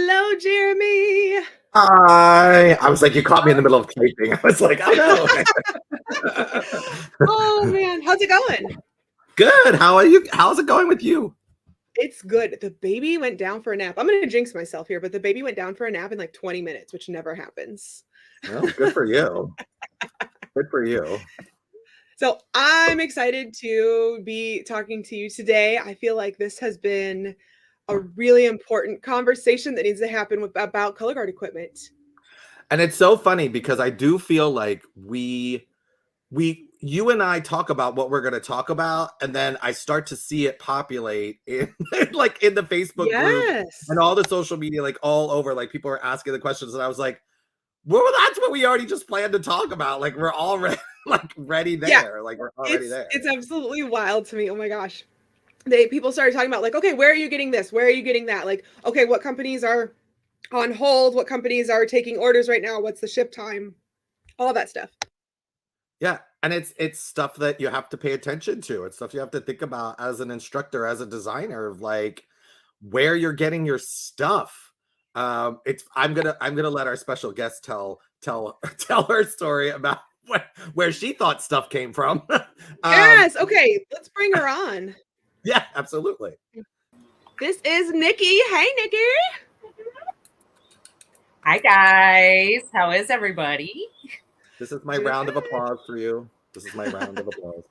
Hello, Jeremy. Hi. I was like, you caught me in the middle of typing. I was like, oh no. Oh man, how's it going? Good. How are you? How's it going with you? It's good. The baby went down for a nap. I'm gonna jinx myself here, but the baby went down for a nap in like 20 minutes, which never happens. Well, good for you. Good for you. So I'm excited to be talking to you today. I feel like this has been a really important conversation that needs to happen about color guard equipment. And it's so funny because I do feel like you and I talk about what we're going to talk about, and then I start to see it populate in like in the Facebook group Yes. and all the social media, like all over. Like people are asking the questions, and I was like, well, that's what we already just planned to talk about. Like we're already like ready there. Yeah, Like we're already there. It's absolutely wild to me. Oh my gosh. People started talking about like, okay, where are you getting this? Where are you getting that? Like, okay, what companies are on hold? What companies are taking orders right now? What's the ship time? All that stuff. Yeah, and it's stuff that you have to pay attention to. It's stuff you have to think about as an instructor, as a designer, of like where you're getting your stuff. It's I'm gonna let our special guest tell her story about where she thought stuff came from. Yes. Okay, let's bring her on. Yeah, absolutely. This is Nikki. Hey, Nikki. Hi guys, how is everybody? This is my round of applause for you. This is my round of applause.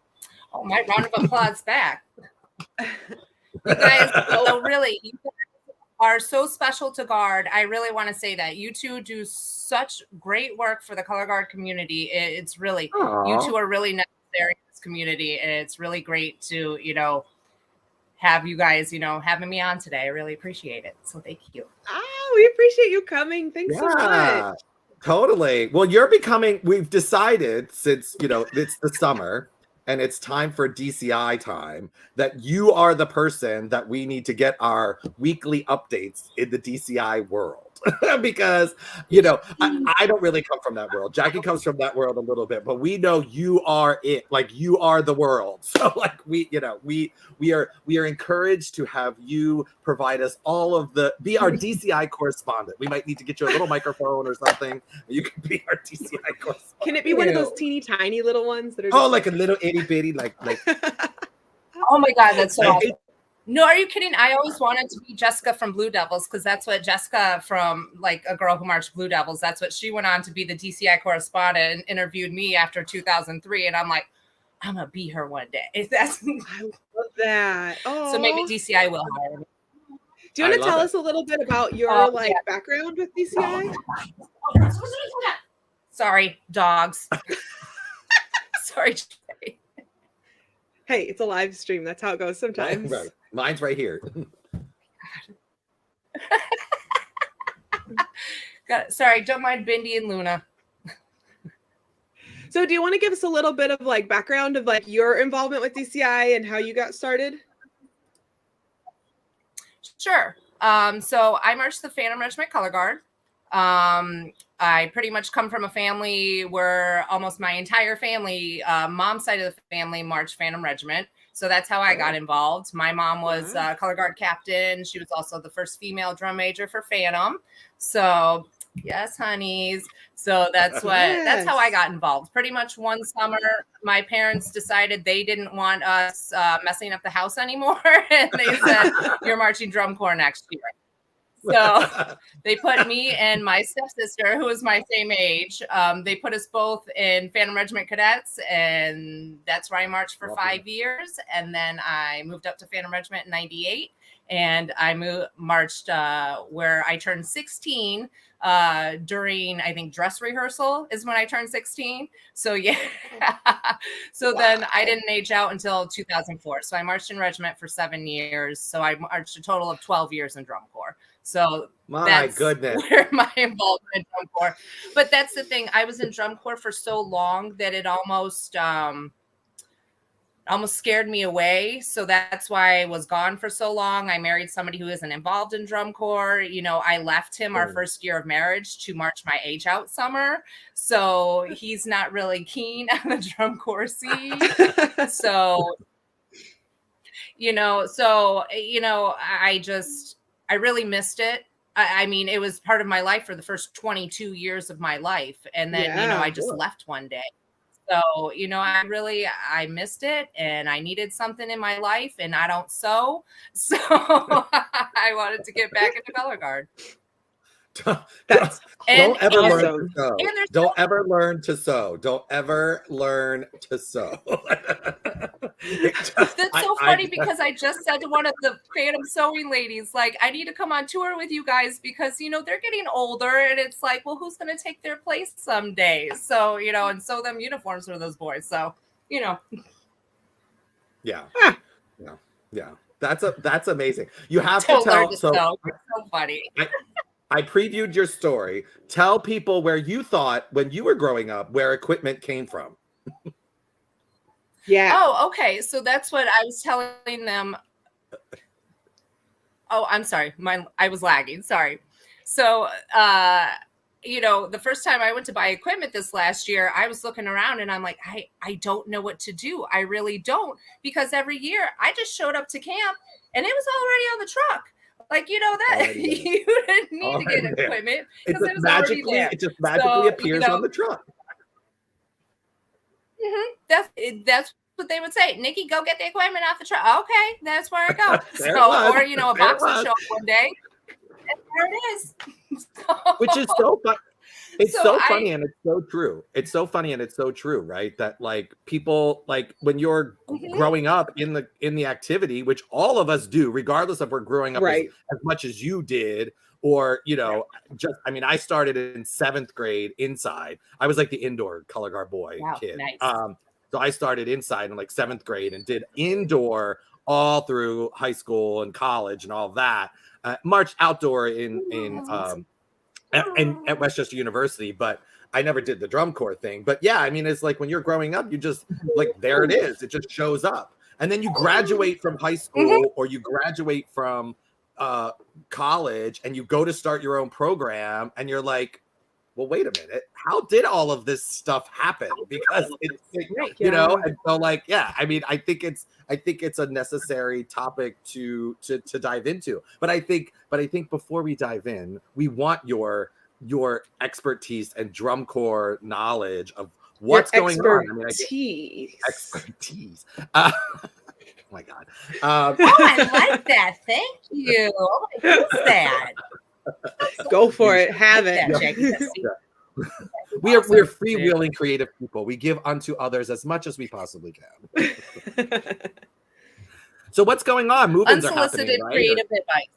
Oh, my round of applause back. You guys, so really, you guys are so special to Guard. I really want to say that you two do such great work for the color guard community. It's really, you two are really necessary in this community, and it's really great to, have you guys, having me on today. I really appreciate it. So thank you. Oh, we appreciate you coming. Thanks so much. Totally. Well, we've decided, since, it's the summer and it's time for DCI time, that you are the person that we need to get our weekly updates in the DCI world. Because, I don't really come from that world. Jackie comes from that world a little bit, but we know you are it. Like, you are the world. So like we are encouraged to have you provide us be our DCI correspondent. We might need to get you a little microphone or something. You can be our DCI correspondent. Can it be one of those teeny tiny little ones that are just like a little itty bitty, like oh my God, that's so awesome. No, are you kidding? I always wanted to be Jessica from Blue Devils, because that's what Jessica from, like, A Girl Who Marched Blue Devils, that's what she went on to be, the DCI correspondent, and interviewed me after 2003. And I'm like, I'm going to be her one day. I love that. Oh, so maybe DCI will hire me. Do you want to tell us a little bit about your background with DCI? Sorry, dogs. Sorry. Hey, it's a live stream. That's how it goes sometimes. Right. Mine's right here. Sorry, don't mind Bindi and Luna. So do you want to give us a little bit of like background of like your involvement with DCI and how you got started? Sure. So I marched the Phantom Regiment Color Guard. I pretty much come from a family where almost my entire family, mom's side of the family, marched Phantom Regiment. So that's how I got involved. My mom was color guard captain. She was also the first female drum major for Phantom. So yes, honeys. So that's that's how I got involved. Pretty much one summer, my parents decided they didn't want us messing up the house anymore. And they said, you're marching drum corps next year. So they put me and my stepsister, who was my same age, they put us both in Phantom Regiment Cadets, and that's where I marched for 5 years. And then I moved up to Phantom Regiment in 98, and I marched where I turned 16 during, I think, dress rehearsal is when I turned 16. So yeah. So then I didn't age out until 2004. So I marched in regiment for 7 years. So I marched a total of 12 years in drum corps. So that's goodness, where my involvement in drum corps. But that's the thing. I was in drum corps for so long that it almost scared me away. So that's why I was gone for so long. I married somebody who isn't involved in drum corps. I left him our first year of marriage to march my age out summer. So he's not really keen on the drum corps scene. So, I really missed it. I mean, it was part of my life for the first 22 years of my life. And then, Yeah. I just left one day. So, I missed it and I needed something in my life and I don't sew. So I wanted to get back into color guard. That's Don't ever learn to awesome. sew. And there's Don't ever learn to sew. Don't ever learn to sew. That's so funny because I just said to one of the Phantom sewing ladies, like, I need to come on tour with you guys because, they're getting older and it's like, well, who's going to take their place someday? So, and sew them uniforms for those boys. So, Yeah. Yeah. That's amazing. You have to tell. So funny. I previewed your story. Tell people where you thought when you were growing up where equipment came from. Yeah. Oh, okay. So that's what I was telling them. Oh, I'm sorry. I was lagging. Sorry. So, the first time I went to buy equipment this last year, I was looking around and I'm like, I don't know what to do. I really don't, because every year I just showed up to camp and it was already on the truck. Like, that you didn't need to get equipment because it was already there. It just magically appears on the truck. Mm-hmm. That's what they would say. Nikki, go get the equipment off the truck. Okay, that's where I go. Or a box will show up one day, and there it is. Which is so fun. It's so funny and it's so true. It's so funny and it's so true, right? That like people, like when you're growing up in the activity, which all of us do, regardless of we're growing up as much as you did, or I started in 7th grade inside. I was like the indoor color guard boy kid. Nice. So I started inside in like 7th grade and did indoor all through high school and college and all that. Marched outdoor at Westchester University, but I never did the drum corps thing. But yeah, I mean, it's like when you're growing up, you just like, there it is. It just shows up. And then you graduate from high school or you graduate from college and you go to start your own program and you're like, well, wait a minute, how did all of this stuff happen? Because and so like, yeah, I mean, I think it's a necessary topic to dive into. But I think before we dive in, we want your expertise and drum corps knowledge of what's going on. I mean, expertise. Oh my God. I like that. Thank you. Who's that? Go for it. Have it. We're freewheeling creative people. We give unto others as much as we possibly can. So what's going on? Move-ins are happening, unsolicited creative advice.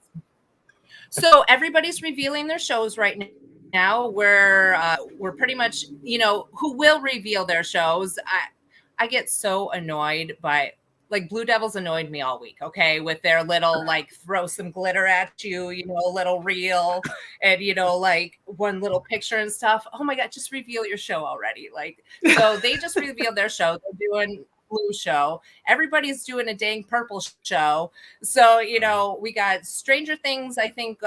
So everybody's revealing their shows right now. We're pretty much, who will reveal their shows. I get so annoyed by, like, Blue Devils annoyed me all week, okay, with their little, like, throw some glitter at you, a little reel and, like, one little picture and stuff. Oh my God, just reveal your show already. Like, so they just revealed their show. They're doing blue show. Everybody's doing a dang purple show. So, we got Stranger Things. I think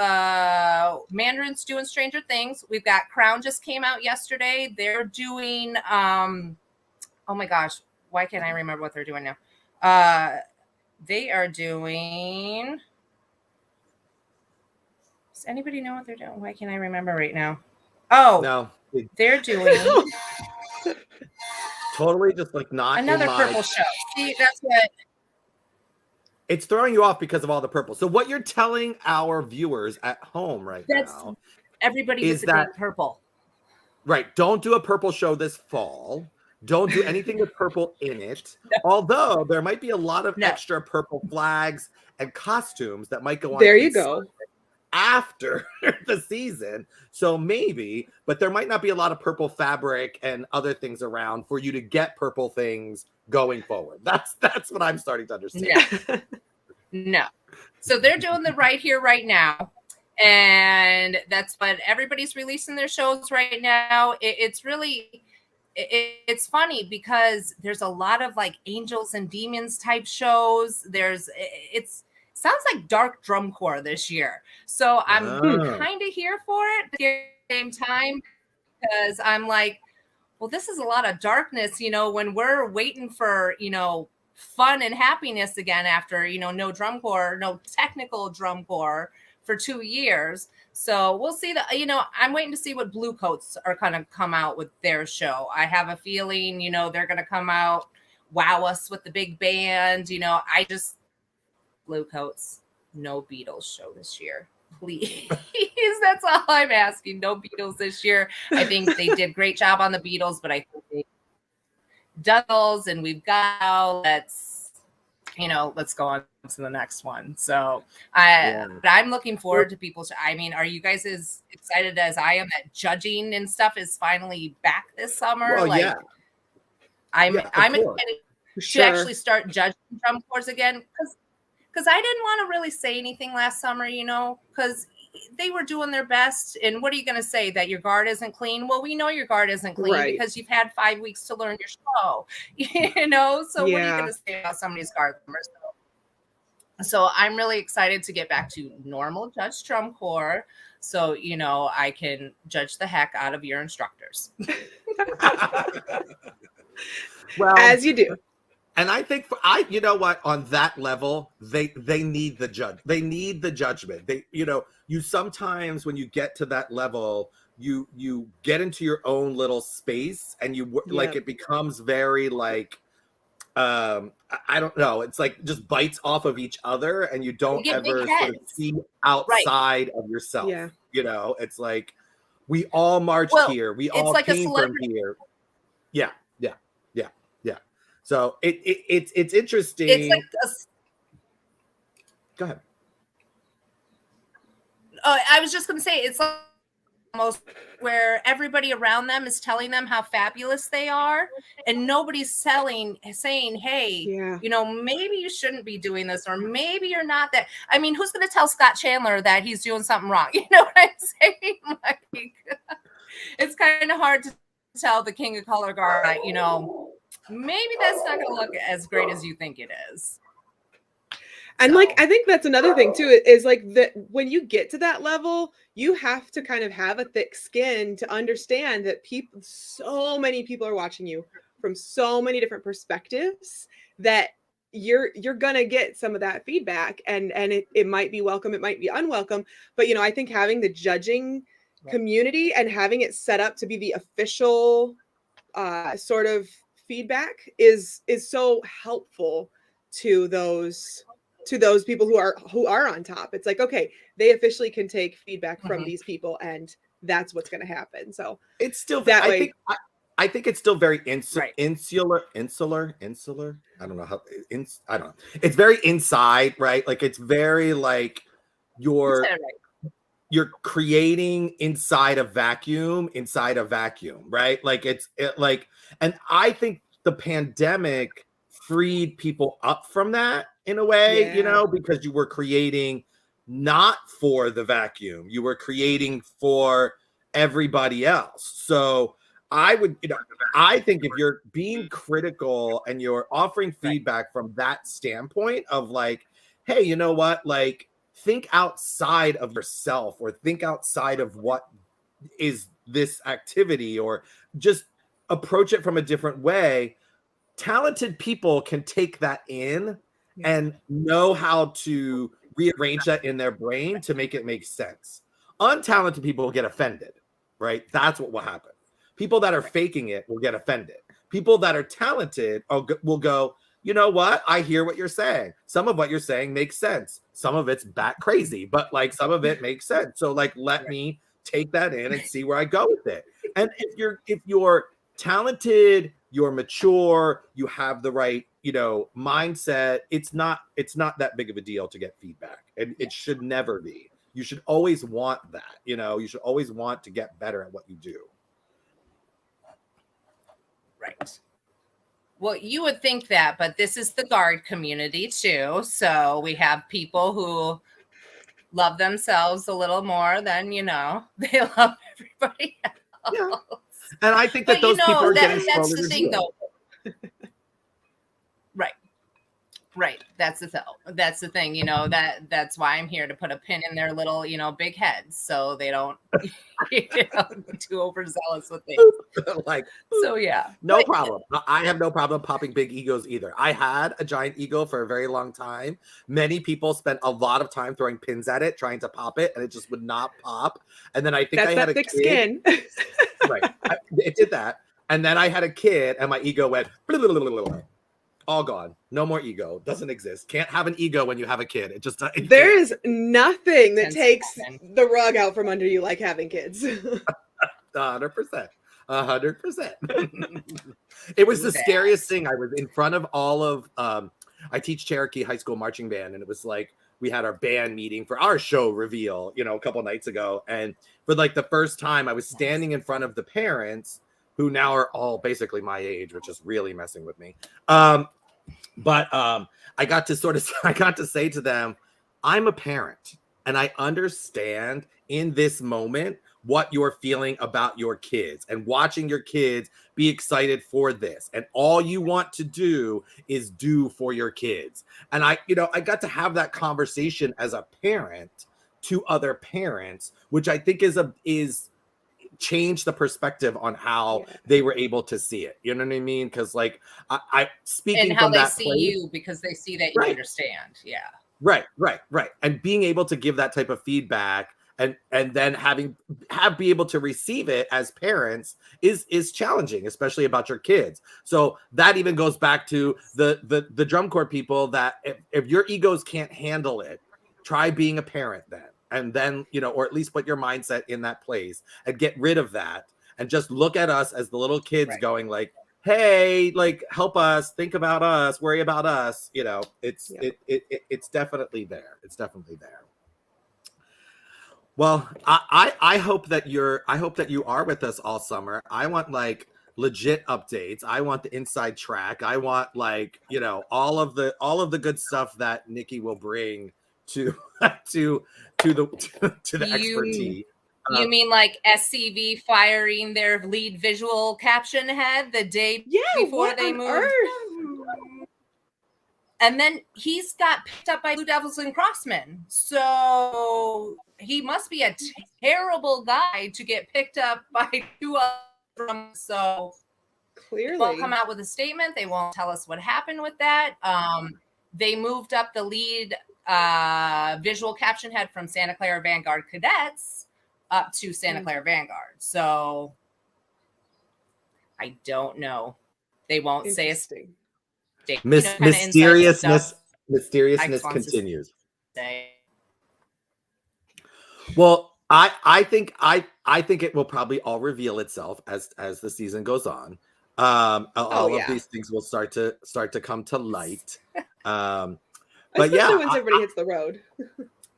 Mandarin's doing Stranger Things. We've got Crown just came out yesterday. They're doing, oh my gosh, why can't I remember what they're doing now? They are doing. Does anybody know what they're doing? Why can't I remember right now? Oh, no, they're doing totally just like not another purple show. See, that's what it's throwing you off because of all the purple. So what you're telling our viewers at home now, everybody is that purple. Right. Don't do a purple show this fall. Don't do anything with purple in it. No. Although there might be a lot of extra purple flags and costumes that might go on. There you go. After the season. So maybe, but there might not be a lot of purple fabric and other things around for you to get purple things going forward. That's what I'm starting to understand. No. So they're doing the right here, right now. And that's what everybody's releasing their shows right now. It's really... It's funny because there's a lot of like angels and demons type shows. It sounds like dark drum corps this year. So I'm kind of here for it at the same time because I'm like, well, this is a lot of darkness, when we're waiting for, fun and happiness again after, no drum corps, no technical drum corps for 2 years. So we'll see that, I'm waiting to see what Blue Coats are going to come out with their show. I have a feeling, they're going to come out, wow us with the big band. Blue Coats, no Beatles show this year. Please. That's all I'm asking. No Beatles this year. I think they did a great job on the Beatles, but I think they Douglas and we've got let's go on to the next one. So I'm looking forward to people. Are you guys as excited as I am that judging and stuff is finally back this summer? Well, I'm excited to actually start judging drum corps again because I didn't want to really say anything last summer, because they were doing their best. And what are you going to say, that your guard isn't clean? Well, we know your guard isn't clean because you've had 5 weeks to learn your show, So what are you going to say about somebody's guard numbers? So I'm really excited to get back to normal judge drum corps. So, I can judge the heck out of your instructors. Well, as you do. And I think on that level, they need the judge. They need the judgment. You sometimes when you get to that level, you get into your own little space and it becomes very I don't know. It's like just bites off of each other and you don't ever sort of see outside of yourself. Yeah. It's like we all marched here. We all came from here. Yeah. So it's interesting. It's like Go ahead. I was just going to say, it's almost where everybody around them is telling them how fabulous they are, and nobody's saying, hey, maybe you shouldn't be doing this, or maybe you're not that. I mean, who's going to tell Scott Chandler that he's doing something wrong? You know what I'm saying? It's kind of hard to tell the king of color guard that, maybe that's not going to look as great as you think it is. And I think that's another thing too, is that when you get to that level, you have to kind of have a thick skin to understand that so many people are watching you from so many different perspectives that you're going to get some of that feedback, and it might be welcome, it might be unwelcome. But, I think having the judging community and having it set up to be the official sort of feedback is so helpful to those people who are on top. It's like, okay, they officially can take feedback from these people, and that's what's going to happen. So it's still that way. I think it's still very insular. I don't know how. I don't know. It's very inside, right? Like it's very you're creating inside a vacuum, right? And I think the pandemic freed people up from that in a way, because you were creating not for the vacuum, you were creating for everybody else. So I think if you're being critical and you're offering feedback from that standpoint of hey, you know what, think outside of yourself, or think outside of what is this activity, or just approach it from a different way. Talented people can take that in and know how to rearrange that in their brain to make it make sense. Untalented people will get offended, right? That's what will happen. People that are faking it will get offended. People that are talented will go, you know what? I hear what you're saying. Some of what you're saying makes sense. Some of it's bat crazy, but some of it makes sense. So let me take that in and see where I go with it. And if you're talented, you're mature, you have the right, mindset, it's not that big of a deal to get feedback. And it should never be. You should always want that, you should always want to get better at what you do. Right. Well, you would think that, but this is the guard community too. So we have people who love themselves a little more than, they love everybody else. Yeah. And I think that those people are getting that's the thing, though. Right. Right. That's the thing, you know, that's why I'm here to put a pin in their little, you know, big heads so they don't get too overzealous with things. Like, So yeah. no problem. I have no problem popping big egos either. I had a giant ego for a very long time. Many people spent a lot of time throwing pins at it, trying to pop it, and it just would not pop. And then I think That's I had that a thick kid. skin. Right. It did that. And then I had a kid and my ego went all gone. No more ego. Doesn't exist. Can't have an ego when you have a kid. It just There is nothing that Tends to takes happen. the rug out from under you like having kids. 100%. 100%. It was the scariest thing. I was in front of all of I teach Cherokee High School marching band, and it was like we had our band meeting for our show reveal, you know, a couple nights ago. And for like the first time, I was standing in front of the parents who now are all basically my age, which is really messing with me. But I got to say to them, I'm a parent and I understand in this moment what you're feeling about your kids and watching your kids be excited for this. And all you want to do is do for your kids. And I got to have that conversation as a parent to other parents, which I think is change the perspective on how they were able to see it. You know what I mean? Because like I speaking and how from they that see place, you because they see that you Right. understand. Yeah. Right. And being able to give that type of feedback and then be able to receive it as parents is challenging, especially about your kids. So that even goes back to the drum corps people that if your egos can't handle it, try being a parent then. And then, you know, or at least put your mindset in that place and get rid of that and just look at us as the little kids Right. going like, hey, like help us, think about us, worry about us. You know, it's definitely there. It's definitely there. Well, I hope that you are with us all summer. I want like legit updates. I want the inside track. I want like, you know, all of the good stuff that Nikki will bring to the expertise. You mean like SCV firing their lead visual caption head the day before they moved? And then he's got picked up by Blue Devils and Crossmen. So he must be a terrible guy to get picked up by two of them. So Clearly. they won't come out with a statement. They won't tell us what happened with that. They moved up the lead visual caption head from Santa Clara Vanguard Cadets up to Santa Clara Vanguard. So I don't know. They won't say a statement. Mysteriousness continues. Well, I think it will probably all reveal itself as the season goes on. All of these things will start to come to light. But especially once everybody hits the road.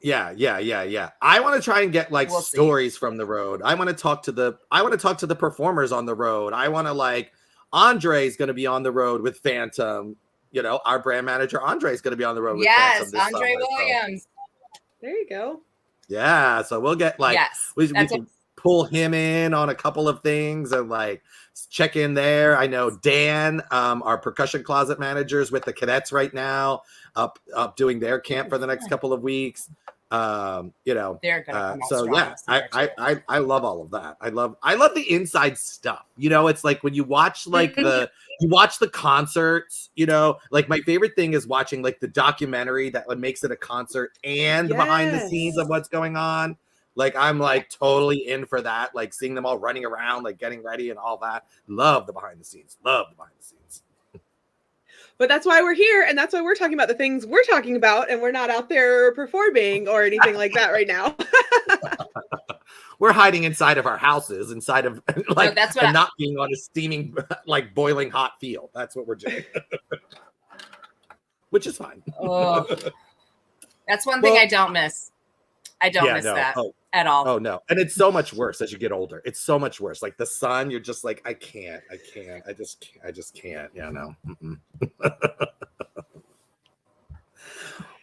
Yeah. I want to try and get like stories from the road. I want to talk to the performers on the road. I want to like Andre's going to be on the road with Phantom. You know, our brand manager Andre is going to be on the road with Phantom this Andre summer, Williams. So. There you go. Yeah, so we'll get like we can pull him in on a couple of things and like check in there. I know Dan, our percussion closet managers with the cadets right now, up doing their camp for the next couple of weeks. You know, they're gonna come out so yeah, I love all of that. I love the inside stuff. You know, it's like when you watch like you watch the concerts, you know, like my favorite thing is watching like the documentary that makes it a concert and behind the scenes of what's going on. Like I'm like totally in for that, like seeing them all running around, like getting ready and all that. Love the behind the scenes. But that's why we're here, and that's why we're talking about the things we're talking about, and we're not out there performing or anything like that right now. We're hiding inside of our houses, inside of like not being on a steaming, like boiling hot field. That's what we're doing, which is fine. That's one thing I don't miss. I don't miss that at all. Oh no, and it's so much worse as you get older. It's so much worse. Like the sun, you're just like, I just can't. Yeah, no.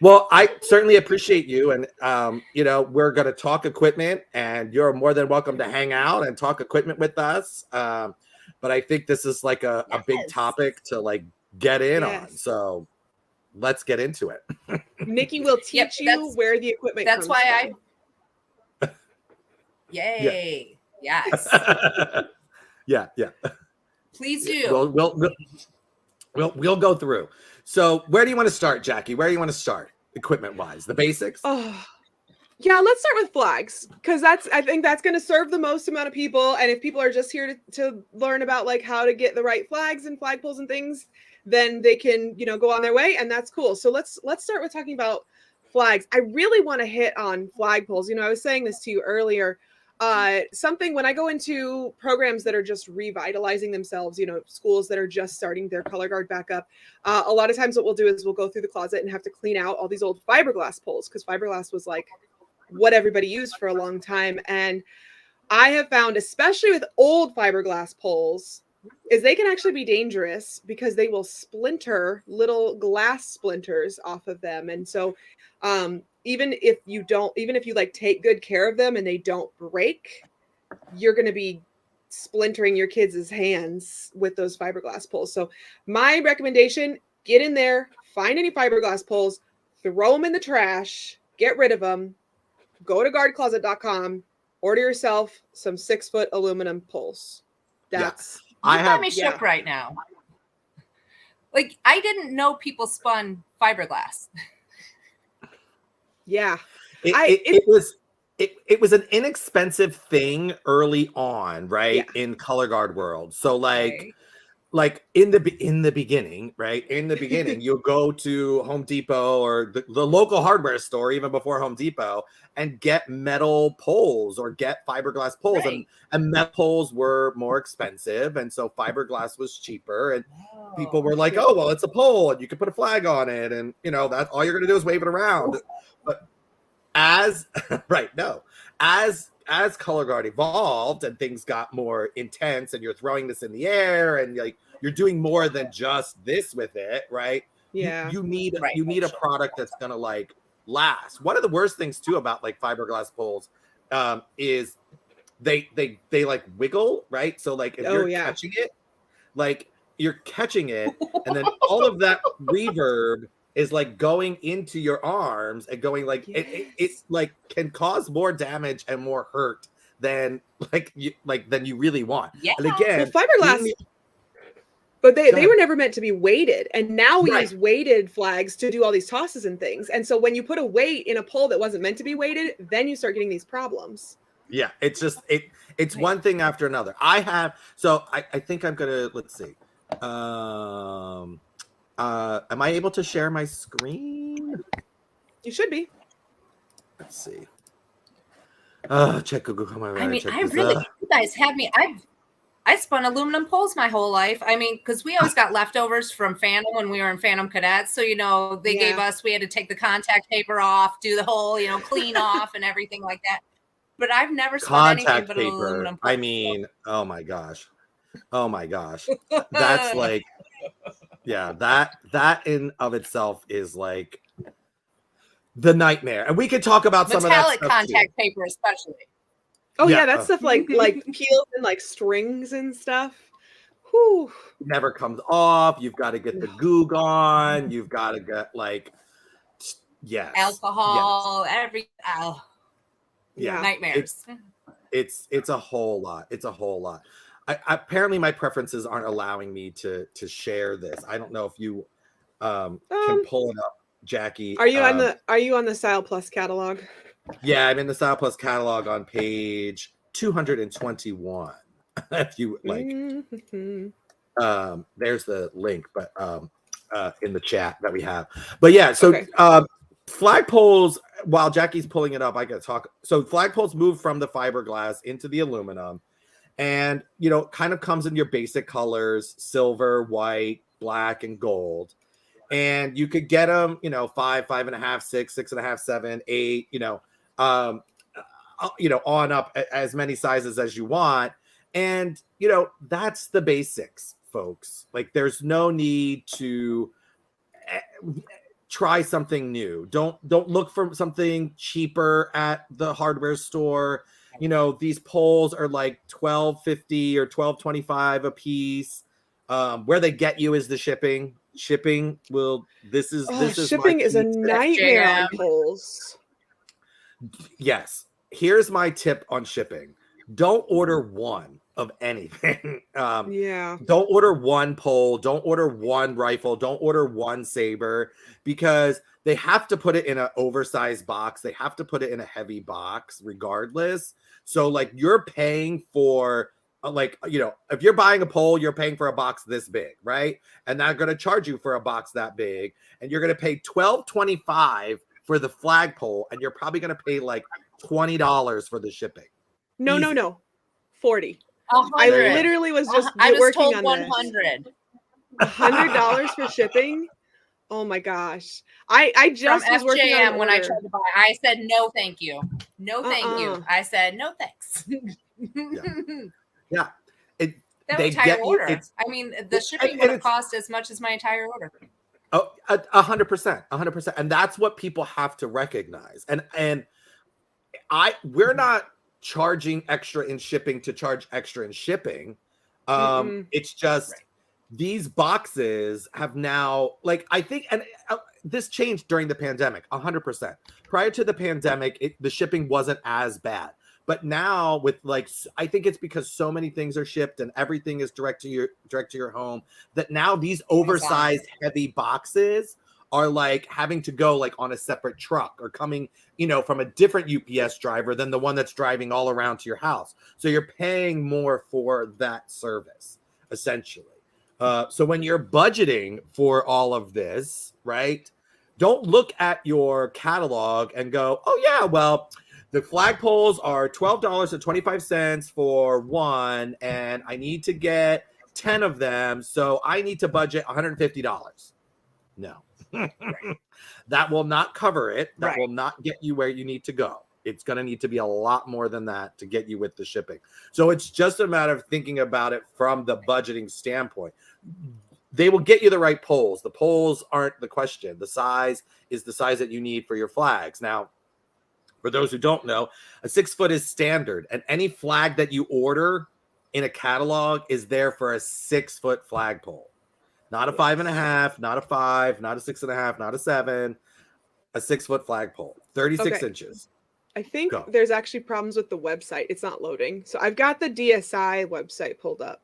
Well, I certainly appreciate you, and you know, we're going to talk equipment, and you're more than welcome to hang out and talk equipment with us. But I think this is like a big topic to like get in on. So let's get into it. Nikki will teach you where the equipment that's comes why from. Yay. Yes. Yeah. Please do. We'll go through. So where do you want to start, Jackie? Where do you want to start equipment wise? The basics? Oh, yeah, let's start with flags, because I think that's going to serve the most amount of people. And if people are just here to learn about like how to get the right flags and flagpoles and things, then they can, go on their way, and that's cool. So let's start with talking about flags. I really want to hit on flagpoles. I was saying this to you earlier. Something when I go into programs that are just revitalizing themselves, schools that are just starting their color guard back up, a lot of times what we'll do is we'll go through the closet and have to clean out all these old fiberglass poles, because fiberglass was like what everybody used for a long time. And I have found, especially with old fiberglass poles, is they can actually be dangerous because they will splinter little glass splinters off of them. And so even if you like take good care of them and they don't break, you're going to be splintering your kids' hands with those fiberglass poles. So my recommendation, get in there, find any fiberglass poles, throw them in the trash, get rid of them, go to guardcloset.com, order yourself some 6-foot aluminum poles. That's You got me shook right now. Like, I didn't know people spun fiberglass. Yeah. It was an inexpensive thing early on, right? Yeah. In color guard world. So like in the beginning, right? In the beginning, you'll go to Home Depot or the local hardware store, even before Home Depot, and get metal poles or get fiberglass poles. Right. And metal poles were more expensive. And so fiberglass was cheaper. And people were like, oh, well, it's a pole and you can put a flag on it. And, that's all you're going to do is wave it around. But as color guard evolved and things got more intense and you're throwing this in the air and like you're doing more than just this with it, right? Yeah. You need a product that's gonna like last. One of the worst things too about like fiberglass poles is they like wiggle, right? So like if you're catching it, like you're catching it, and then all of that reverb is like going into your arms and going like it like can cause more damage and more hurt than than you really want. Yeah. And again, well, fiberglass, but they were never meant to be weighted, and now we use weighted flags to do all these tosses and things. And so when you put a weight in a pole that wasn't meant to be weighted, then you start getting these problems. Yeah, it's just it's one thing after another. I think I'm gonna, let's see. Am I able to share my screen? You should be. Let's see. Check Google. You guys had me. I spun aluminum poles my whole life. I mean, because we always got leftovers from Phantom when we were in Phantom Cadets. So, they gave us, we had to take the contact paper off, do the whole, clean off and everything like that. But I've never spun anything but an aluminum pole. I mean, oh my gosh. That's like, yeah, that in of itself is like the nightmare. And we could talk about some of that metallic contact paper, especially. Oh yeah, that stuff like peels and like strings and stuff. Whew. Never comes off. You've got to get the goo gone. You've got to get like alcohol, nightmares. It's a whole lot. It's a whole lot. Apparently my preferences aren't allowing me to share this. I don't know if you can pull it up, Jackie. Are you on the Style Plus catalog? Yeah, I'm in the Style Plus catalog on page 221. If you like, there's the link, but in the chat that we have. But yeah, so flagpoles, while Jackie's pulling it up, I gotta talk. So flagpoles move from the fiberglass into the aluminum, and kind of comes in your basic colors: silver, white, black, and gold. And you could get them, 5, 5.5, 6, 6.5, 7, 8, on up as many sizes as you want. And, that's the basics, folks. Like, there's no need to try something new. Don't look for something cheaper at the hardware store. These poles are like $12.50 or $12.25 a piece. Where they get you is the shipping. shipping will. This is Oh, this is my shipping is a key tip. nightmare on Jam. polls. Yes. Here's my tip on shipping. Don't order one of anything. Yeah. Don't order one pole. Don't order one rifle. Don't order one saber, because they have to put it in an oversized box. They have to put it in a heavy box regardless. So like you're paying for like, you know, if you're buying a pole, you're paying for a box this big, right? And they're going to charge you for a box that big, and you're going to pay $12.25 for the flagpole, and you're probably going to pay like $20 for the shipping. No, Easy. 40. I 100. literally was just I was working told on 100. this. $100 for shipping. Oh my gosh. I just From was working on FJM an when I order. tried to buy. I said no, thank you. No, thank you. Uh-uh. I said no, thanks. Yeah. That They entire get you- order. it's- I mean, the shipping and would have it's- cost as much as my entire order. Oh, 100%, 100%. And that's what people have to recognize. And we're not charging extra in shipping to charge extra in shipping. It's just Right. these boxes have now, like, I think, and this changed during the pandemic, 100%. Prior to the pandemic, the shipping wasn't as bad. But now with like, I think it's because so many things are shipped and everything is direct to your home, that now these oversized heavy boxes are like having to go like on a separate truck or coming, you know, from a different UPS driver than the one that's driving all around to your house. So you're paying more for that service, essentially. So when you're budgeting for all of this, right, don't look at your catalog and go, oh yeah, well, the flagpoles are $12.25 for one, and I need to get 10 of them, so I need to budget $150. No. That will not cover it. That will not get you where you need to go. It's going to need to be a lot more than that to get you with the shipping. So it's just a matter of thinking about it from the budgeting standpoint. They will get you the right poles. The poles aren't the question. The size is the size that you need for your flags. Now, for those who don't know, a 6 foot is standard, and any flag that you order in a catalog is there for a 6 foot flagpole. Not a 5.5, not a 5, not a 6.5, not a 7, a 6 foot flagpole, 36 inches. I think there's actually problems with the website. It's not loading. So I've got the DSI website pulled up.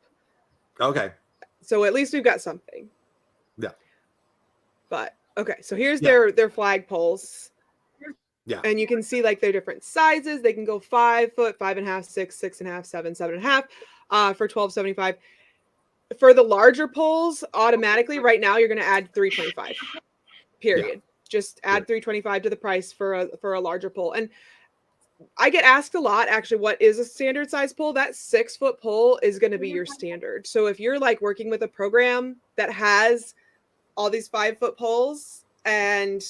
Okay. So at least we've got something. Yeah. But okay, so here's their flagpoles. Yeah. And you can see like their different sizes. They can go 5 foot, 5.5, 6, 6.5, 7, 7.5 for $12.75. For the larger poles, automatically right now you're going to add $3.25. Period. Yeah. Just add $3.25 to the price for a larger pole. And I get asked a lot, actually, what is a standard size pole? That 6 foot pole is going to be your standard. So if you're like working with a program that has all these 5 foot poles, and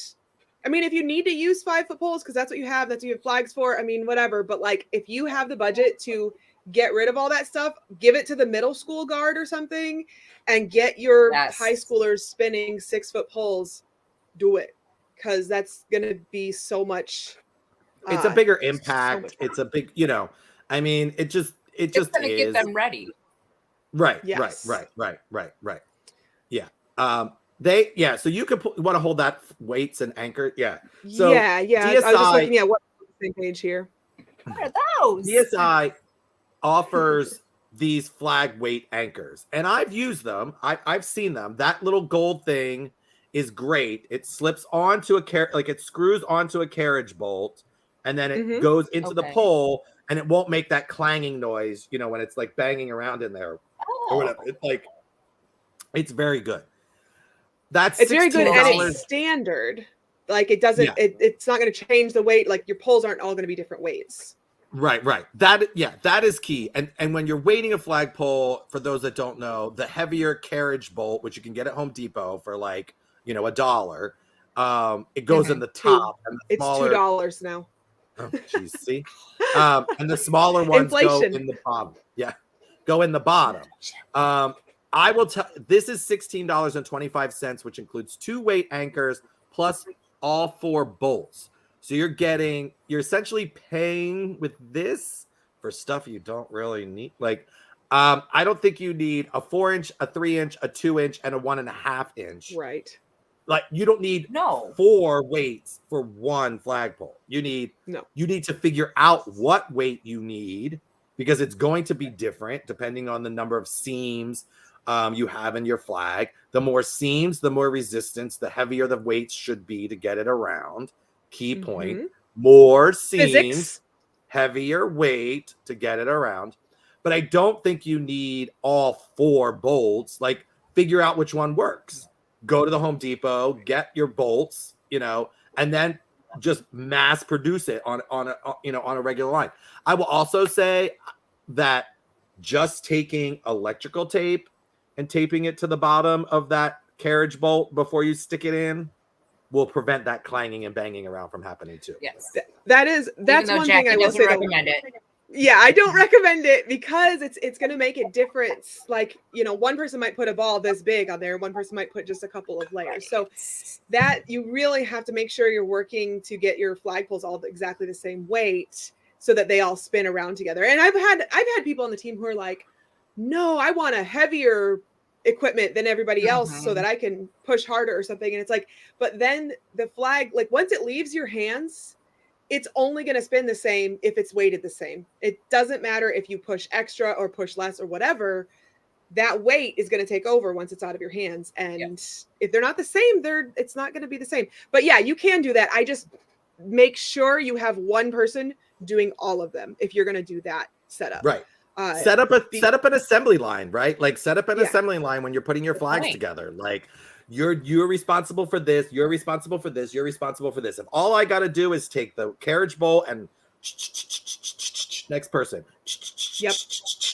I mean, if you need to use 5 foot poles because that's what you have, that's what you have flags for, I mean, whatever. But like, if you have the budget to get rid of all that stuff, give it to the middle school guard or something, and get your high schoolers spinning 6 foot poles. Do it, because that's going to be so much. It's a bigger impact. It's a big, you know, I mean, it's just going to get them ready. Right. Yes. Right. Yeah. So you could want to hold that weights and anchor. Yeah. So yeah. DSI, I was just looking at what same page here. What are those? DSI offers these flag weight anchors, and I've used them. I've seen them. That little gold thing is great. It slips onto it screws onto a carriage bolt, and then it goes into the pole, and it won't make that clanging noise, you know, when it's like banging around in there or whatever. It's very good. It's very good, and it's standard. Like it doesn't. Yeah. It's not going to change the weight. Like your poles aren't all going to be different weights. Right. That is key. And when you're weighting a flagpole, for those that don't know, the heavier carriage bolt, which you can get at Home Depot for like, you know, $1, it goes in the top. And the smaller, it's $2 now. Oh, geez, see? And the smaller ones go in the bottom. Yeah, go in the bottom. I will tell. This is $16.25, which includes 2 weight anchors plus all 4 bolts. So you're essentially paying with this for stuff you don't really need. Like, I don't think you need a 4-inch, a 3-inch, a 2-inch, and a 1.5-inch. Right. Like you don't need 4 weights for one flagpole. You need to figure out what weight you need, because it's going to be different depending on the number of seams you have in your flag. The more seams, the more resistance, the heavier the weights should be to get it around. Key point. More seams, Physics. heavier weight to get it around. But I don't think you need all 4 bolts. Like, figure out which one works. Go to the Home Depot, get your bolts, and then just mass produce it on a regular line. I will also say that just taking electrical tape and taping it to the bottom of that carriage bolt before you stick it in will prevent that clanging and banging around from happening too. Yes. That's one thing I will say. Recommend it. Yeah, I don't recommend it because it's going to make it different. Like, one person might put a ball this big on there. One person might put just a couple of layers. So that you really have to make sure you're working to get your flagpoles all exactly the same weight so that they all spin around together. And I've had people on the team who are like, no, I want a heavier equipment than everybody else so that I can push harder or something. And it's like, but then the flag, like once it leaves your hands, it's only going to spin the same if it's weighted the same. It doesn't matter if you push extra or push less or whatever. That weight is going to take over once it's out of your hands. And if they're not the same, it's not going to be the same. But yeah, you can do that. I just make sure you have one person doing all of them if you're going to do that setup. Right. Set up an assembly line, right? Like set up an assembly line when you're putting your flags together. Like you're responsible for this, you're responsible for this, you're responsible for this. If all I got to do is take the carriage bolt and next person,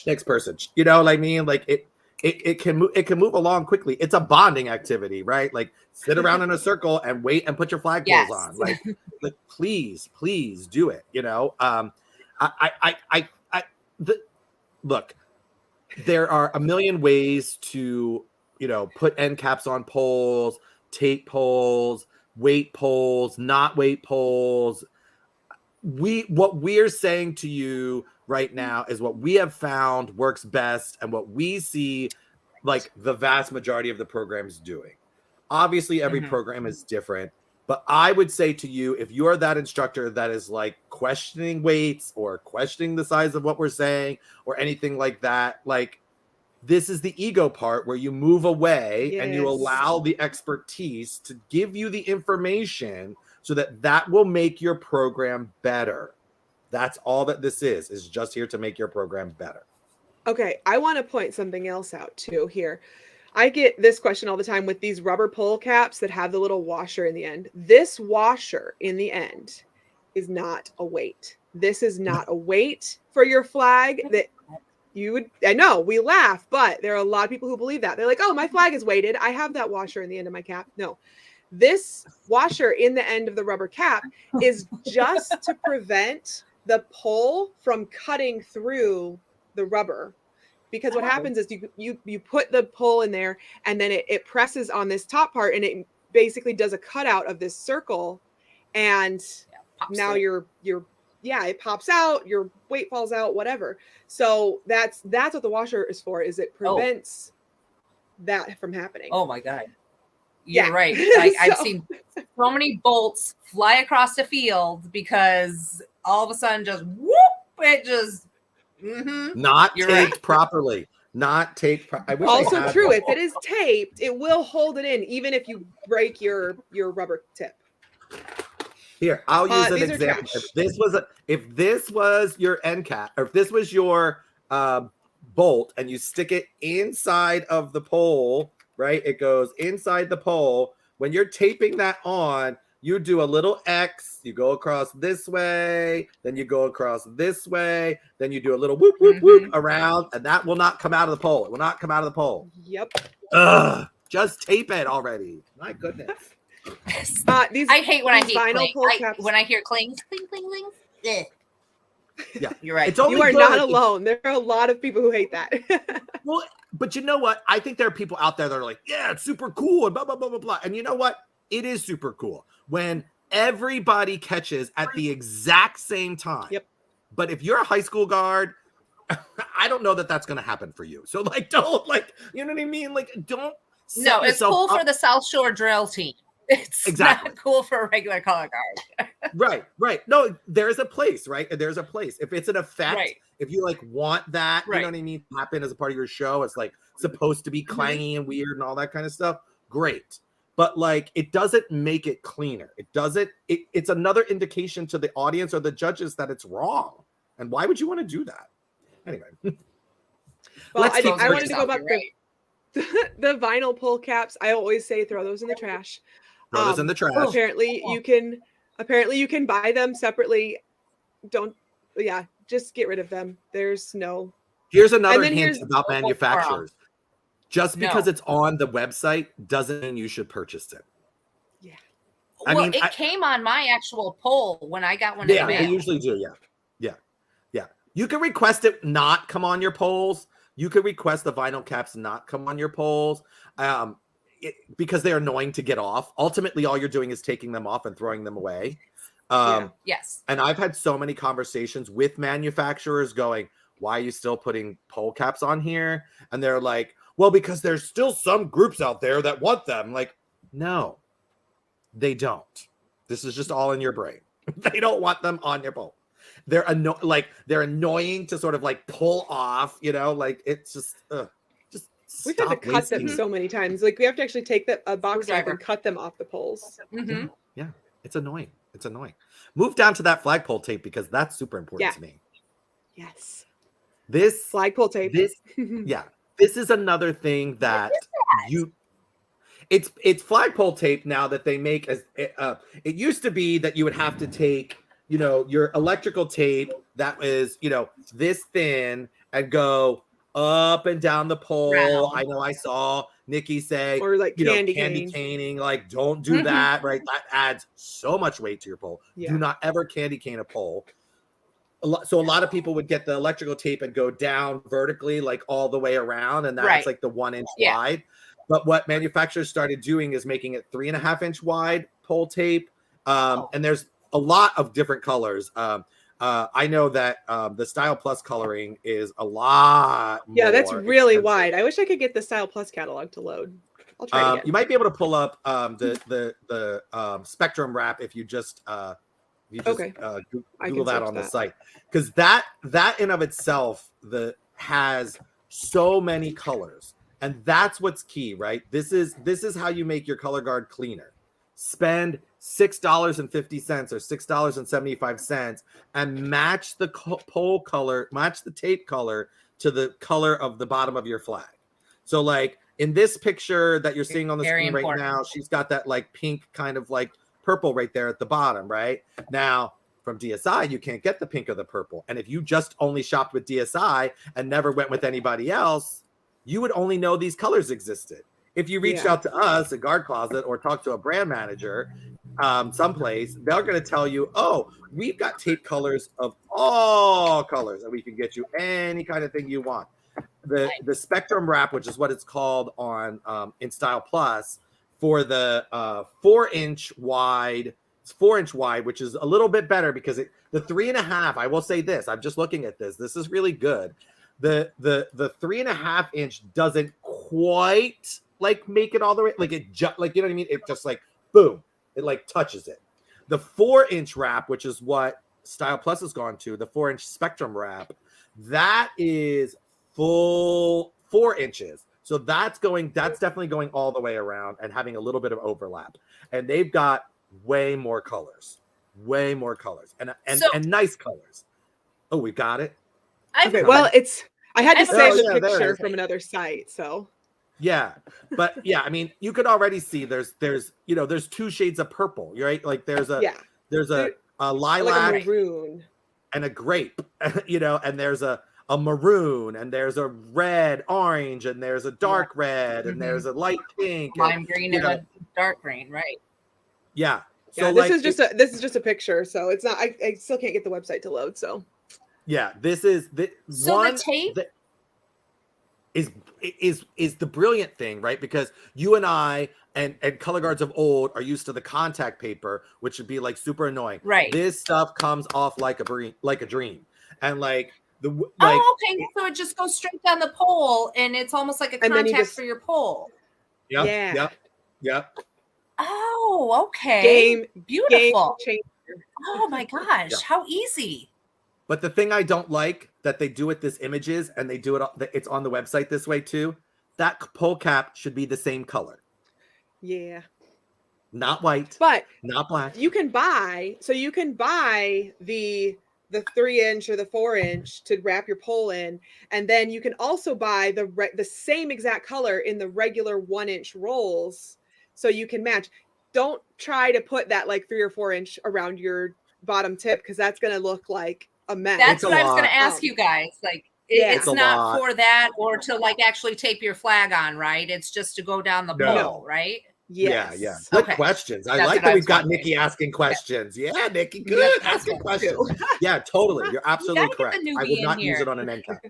next person, you know what I mean? Like it can move along quickly. It's a bonding activity, right? Like sit around in a circle and wait and put your flagpoles on. Like please do it. Look, there are a million ways to, put end caps on poles, tape poles, weight poles, not weight poles. What we're saying to you right now is what we have found works best and what we see like the vast majority of the programs doing. Obviously, every program is different. But I would say to you, if you're that instructor that is like questioning weights or questioning the size of what we're saying or anything like that, like this is the ego part where you move away and you allow the expertise to give you the information so that will make your program better. That's all that this is just here to make your program better. Okay, I want to point something else out too here. I get this question all the time with these rubber pull caps that have the little washer in the end. This washer in the end is not a weight. This is not a weight for your flag that you would, I know we laugh, but there are a lot of people who believe that. They're like, oh, my flag is weighted. I have that washer in the end of my cap. No, this washer in the end of the rubber cap is just to prevent the pull from cutting through the rubber. Because what happens is you put the pull in there and then it presses on this top part and it basically does a cutout of this circle and now it pops out, your weight falls out, whatever. So that's what the washer is for, is it prevents that from happening. Oh my God. You're right. Like I've seen so many bolts fly across the field because all of a sudden just whoop, it just not taped properly. Not taped. Also true. If it is taped, it will hold it in, even if you break your rubber tip. Here, I'll use an example. If this was your end cap, or if this was your bolt, and you stick it inside of the pole, right? It goes inside the pole. When you're taping that on, you do a little X, you go across this way, then you go across this way, then you do a little whoop, whoop, whoop around, and that will not come out of the pole. It will not come out of the pole. Yep. Just tape it already. My goodness. I hate when I hear when I hear clings, cling, cling, cling. Yeah, you're right. You are not alone. There are a lot of people who hate that. Well, but you know what? I think there are people out there that are like, yeah, it's super cool and blah, blah, blah, blah, blah. And you know what? It is super cool when everybody catches at the exact same time. Yep. But if you're a high school guard, I I don't know that that's going to happen for you. So like, don't like, you know what I mean? Like, don't. No, it's cool for the South Shore drill team. It's exactly not cool for a regular color guard. Right. No, there's a place, right? There's a place. If it's an effect, Right. if you like want that, Right. you know what I mean, happen as a part of your show, it's like supposed to be clangy and weird and all that kind of stuff. Great. But like, it doesn't make it cleaner. It doesn't, it's another indication to the audience or the judges that it's wrong. And why would you want to do that? Anyway. Well, I wanted to go back the vinyl pull caps. I always say throw those in the trash. Throw those in the trash. Apparently you can buy them separately. Just get rid of them. There's no. Here's another hint about manufacturers. Just because No. it's on the website doesn't mean you should purchase it. Yeah. Well, it came on my actual poll when I got one. Yeah, they usually do. Yeah. You can request it not come on your polls. You could request the vinyl caps not come on your polls because they're annoying to get off. Ultimately, all you're doing is taking them off and throwing them away. Yes. And I've had so many conversations with manufacturers going, why are you still putting poll caps on here? And they're like, well, because there's still some groups out there that want them. Like, no, they don't. This is just all in your brain. They don't want them on your poll. They're annoying to sort of like pull off, you know, like it's just we've had to cut them so many times. Like we have to actually take a box off and cut them off the poles. Mm-hmm. Yeah, it's annoying. It's annoying. Move down to that flagpole tape because that's super important to me. Yes. This flagpole tape. This is another thing that it's flagpole tape now that they make as it used to be that you would have to take, you know, your electrical tape that was, you know, this thin and go up and down the pole. Wow. I know I saw Nikki say, or like candy caning, like don't do that, right? That adds so much weight to your pole. Yeah. Do not ever candy cane a pole. So a lot of people would get the electrical tape and go down vertically, like all the way around, and that's like the 1 inch wide. But what manufacturers started doing is making it 3.5 inch wide pole tape. And there's a lot of different colors. I know that the Style Plus coloring is a lot more that's really expensive. wide. I wish I could get the Style Plus catalog to load. I'll try again. You might be able to pull up the Spectrum wrap if you just Google that on the site, because that in of itself has so many colors, and that's what's key, right? This is how you make your color guard cleaner. Spend $6.50 or $6.75 and match the pole color, match the tape color to the color of the bottom of your flag. So like in this picture that you're seeing on the screen right now, she's got that like pink kind of like purple right there at the bottom, right? Now from DSI, you can't get the pink or the purple. And if you just only shopped with DSI and never went with anybody else, you would only know these colors existed. If you reached out to us at Guard Closet or talked to a brand manager someplace, they're going to tell you, oh, we've got tape colors of all colors and we can get you any kind of thing you want. The Spectrum wrap, which is what it's called on in Style Plus, for the 4 inch wide, it's 4 inch wide, which is a little bit better because the 3.5, I will say this, I'm just looking at this. This is really good. The 3.5 inch doesn't quite like make it all the way, like it just like, you know what I mean? It just like boom, it like touches it. The 4 inch wrap, which is what Style Plus has gone to, the 4 inch Spectrum wrap, that is full 4 inches. So that's definitely going all the way around and having a little bit of overlap. And they've got way more colors and nice colors. Oh, we got it. Okay, well, I had to save the picture from another site, so. Yeah, but yeah, I mean, you could already see there's two shades of purple, right? Like there's a lilac, like a maroon, and a grape, and there's a maroon, and there's a red, orange, and there's a dark red, and there's a light pink, lime green, and a dark green, right? Yeah. So this is just a picture, so it's not. I still can't get the website to load. So yeah, this is the tape is the brilliant thing, right? Because you and I and color guards of old are used to the contact paper, which would be like super annoying. Right. This stuff comes off like a dream, and like Like, oh, okay. So it just goes straight down the pole, and it's almost like a And then you contact just- for your pole. Yeah. Yep. Oh, okay. Game Beautiful. changer. Oh my gosh, Yeah. how easy. But the thing I don't like that they do with this images, and they do it, it's on the website this way too. That pole cap should be the same color, Yeah. not white, But not black. you can buy the 3-inch or the 4-inch to wrap your pole in, and then you can also buy the same exact color in the regular 1-inch rolls, so you can match. Don't try to put that like 3 or 4-inch around your bottom tip, because that's going to look like a mess. That's a what I was going lot. to ask you guys. Like, Yeah. it's It's a not lot. for that or to like actually tape your flag on, right? It's just to go down the No. pole, right? Yes. Yeah. Good Okay. questions. I That's like what that I we've was got wondering. Nikki asking questions. Yeah, Nikki, Yep, good. that's Asking good, questions. Yeah, totally. You're absolutely gotta get correct. the I newbie would in not use here. it on an end cap.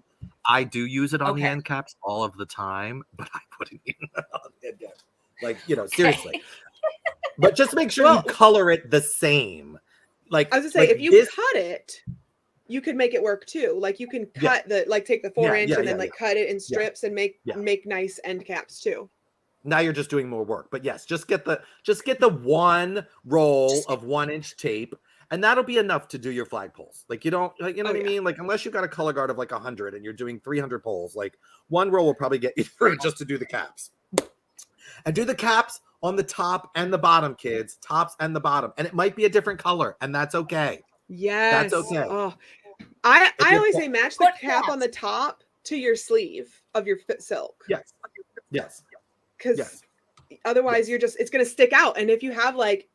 I do use it on the Okay. end caps all of the time, but I wouldn't use it on the end cap. Like, seriously. But just make sure you color it the same. Like, I was gonna say, like if you cut it, you could make it work too. Like, you can cut take the 4-inch and then cut it in strips and make nice end caps too. Now you're just doing more work. But yes, just get the one roll of 1-inch tape, and that'll be enough to do your flagpoles. Like, you don't, like, you know what I mean? Like, unless you've got a color guard of like 100 and you're doing 300 poles, like one roll will probably get you through just to do the caps. And do the caps on the top and the bottom, kids. Tops and the bottom. And it might be a different color, and that's okay. Yes. That's okay. Oh, I always say match the cap on the top to your sleeve of your silk. Yes. Because otherwise it's going to stick out. And if you have like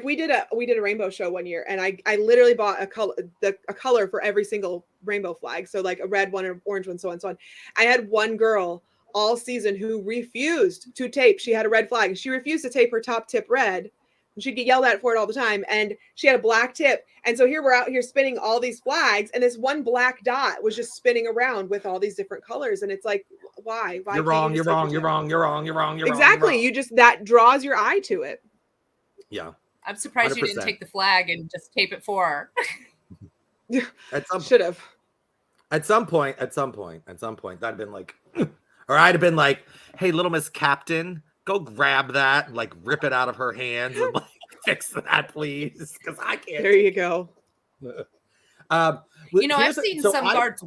we did a rainbow show one year, and I literally bought a color for every single rainbow flag. So like a red one, or orange one, so on and so on. I had one girl all season who refused to tape. She had a red flag. She refused to tape her top tip red. And she'd get yelled at for it all the time. And she had a black tip. And so here we're out here spinning all these flags, and this one black dot was just spinning around with all these different colors. And it's like, why? You're wrong. You're wrong. Exactly. You just, that draws your eye to it. Yeah. I'm surprised 100%. You didn't take the flag and just tape it for her. Should have. At some point, that'd have been like, or I'd have been like, hey, little Miss Captain, go grab that and like rip it out of her hands and like fix that, please. Because I can't. There you go. I've seen some guards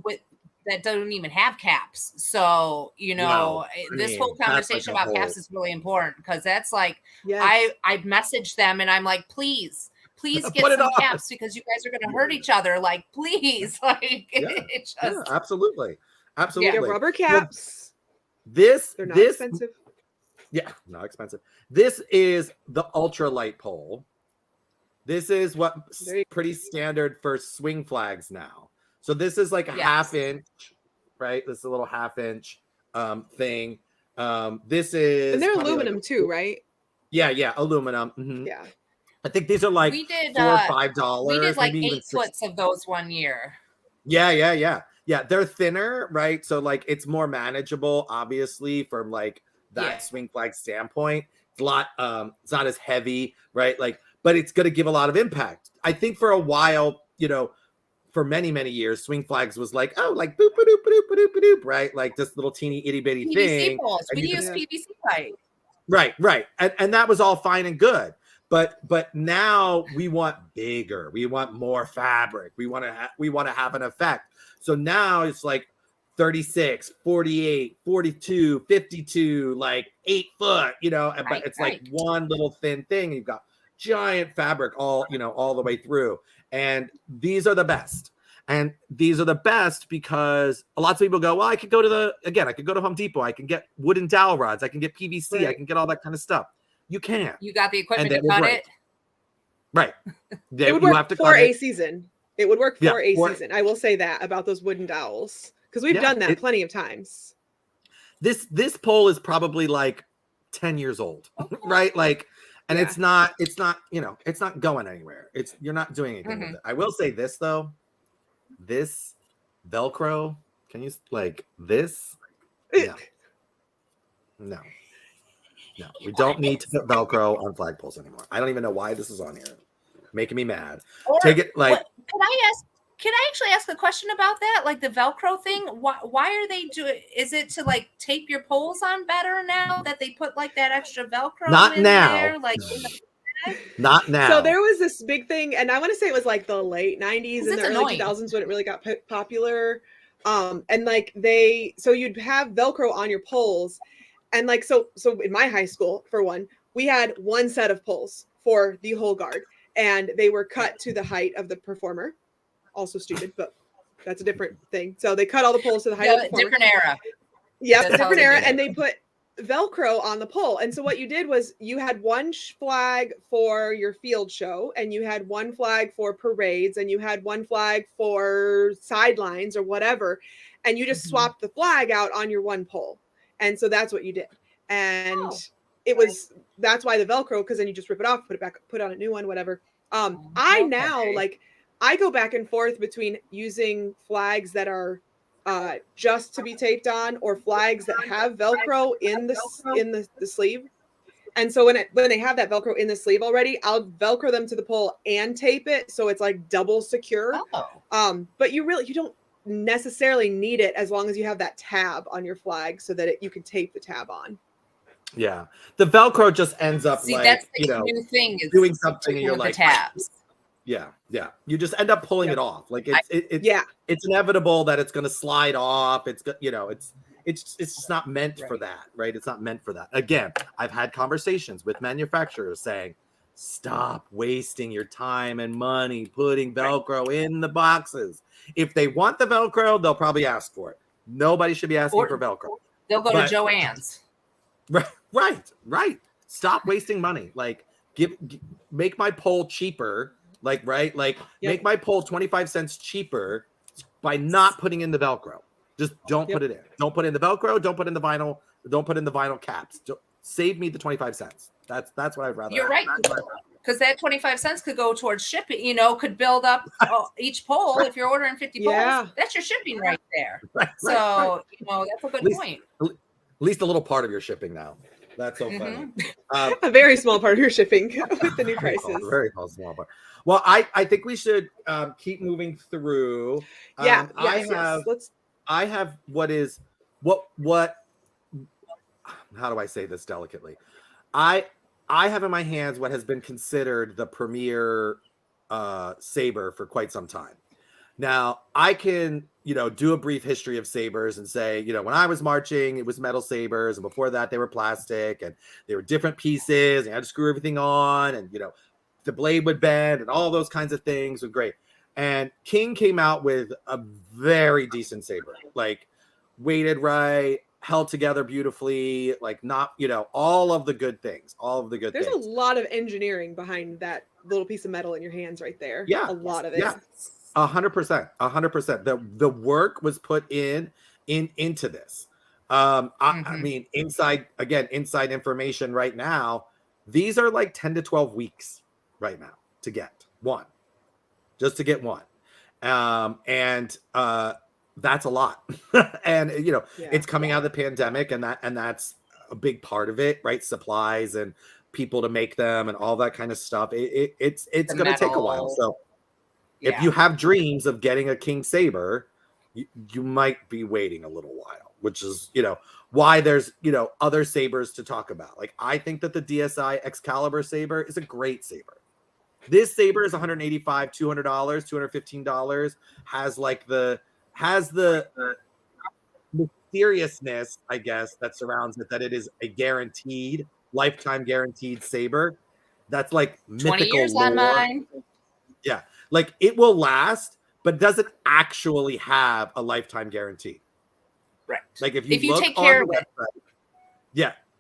that don't even have caps. So, this whole conversation about caps is really important, because that's like, I messaged them and I'm like, please get some caps, because you guys are going to hurt each other. Like, please. Like, absolutely. Yeah, rubber caps. They're not expensive. Yeah, not expensive. This is the ultralight pole. This is what's pretty standard for swing flags now. So this is like a half-inch, right? This is a little half-inch thing. This is, and they're aluminum too, right? Yeah, aluminum. Mm-hmm. Yeah, I think these are like $4 or $5. We did like maybe 8 foots of those one year. Yeah, they're thinner, right? So like it's more manageable, obviously, from like that swing flag standpoint. It's a lot, it's not as heavy, right? Like, but it's gonna give a lot of impact. I think for a while, for many, many years, swing flags was like, oh, like boop boop boop boop boop boop boop, right? Like this little teeny itty bitty thing. Poles. We use PVC pipe. Right. And that was all fine and good. But now we want bigger. We want more fabric. We want to have an effect. So now it's like 36, 48, 42, 52, like 8 foot, but it's like one little thin thing. You've got giant fabric all the way through. And these are the best. And these are the best because lots of people go, well, I could go to Home Depot. I can get wooden dowel rods. I can get PVC. I can get all that kind of stuff. You can. You got the equipment to cut it? Right. It would work for a season. It would work for a season. I will say that about those wooden dowels, because we've done that plenty of times. This pole is probably like 10 years old, right? Like, and it's not going anywhere. You're not doing anything with it. I will say this though, this Velcro, can you like this? No, we don't need to put Velcro on flagpoles anymore. I don't even know why this is on here. Making me mad. Take it like. Can I Can I actually ask a question about that? Like the Velcro thing? Why are they doing? Is it to like tape your poles on better now that they put like that extra Velcro Not in now. there? Like in the Not now. So there was this big thing, and I want to say it was like the late 90s and the early annoying. 2000s when it really got popular. And like so you'd have Velcro on your poles, and like so in my high school, for one, we had one set of poles for the whole guard, and they were cut to the height of the performer. Also stupid, but that's a different thing. So they cut all the poles to the height of the performer. Different era. Yeah, That's different era, and they put Velcro on the pole. And so what you did was you had one flag for your field show, and you had one flag for parades, and you had one flag for sidelines or whatever, and you just swapped the flag out on your one pole. And so that's what you did. And that's why the Velcro, because then you just rip it off, put it back, put on a new one, whatever. I go back and forth between using flags that are just to be taped on, or flags that have Velcro in the sleeve. And so when they have that Velcro in the sleeve already, I'll Velcro them to the pole and tape it so it's like double secure. But you don't necessarily need it as long as you have that tab on your flag so that you can tape the tab on. Yeah, the Velcro just ends up that's the new thing is doing something and you're like tabs. Yeah. You just end up pulling it off. Like it's inevitable that it's going to slide off. It's just not meant for that, right? It's not meant for that. Again, I've had conversations with manufacturers saying, stop wasting your time and money putting Velcro in the boxes. If they want the Velcro, they'll probably ask for it. Nobody should be asking for Velcro. They'll go to Joann's. Right. Stop wasting money. Like make my pole cheaper. Make my pole 25 cents cheaper by not putting in the Velcro. Just don't put it in. Don't put in the Velcro. Don't put in the vinyl. Don't put in the vinyl caps. Save me the 25 cents. That's what I'd rather. You're right. Because that 25 cents could go towards shipping, could build up each pole. If you're ordering 50 poles, that's your shipping right there. That's a good point. At least a little part of your shipping now. That's so funny. A very small part of your shipping with the new prices. Very small part. Well, I think we should keep moving through. I have what how do I say this delicately? I have in my hands what has been considered the premier saber for quite some time. Now, I can, do a brief history of sabers and say, when I was marching, it was metal sabers, and before that they were plastic, and they were different pieces, and you had to screw everything on, and the blade would bend, and all those kinds of things were great. And King came out with a very decent saber, like weighted right, held together beautifully, like not, all of the good things, There's a lot of engineering behind that little piece of metal in your hands right there. Yeah. A lot of it. Yeah. 100%. The work was put into this. I mean, inside information right now, these are like 10 to 12 weeks right now to get one. And that's a lot. And it's coming out of the pandemic, and that's a big part of it, right? Supplies and people to make them and all that kind of stuff. It's going to take a while. So if you have dreams of getting a King Saber, you might be waiting a little while, which is, why there's, other sabers to talk about. Like, I think that the Dsi Excalibur Sabre is a great saber. This saber is $185, $200, $215, has the mysteriousness, I guess, that surrounds it, that it is a lifetime guaranteed saber. That's like 20 mythical years lore. on mine. Yeah, like it will last, but doesn't actually have a lifetime guarantee. Right. Like if you look take care on the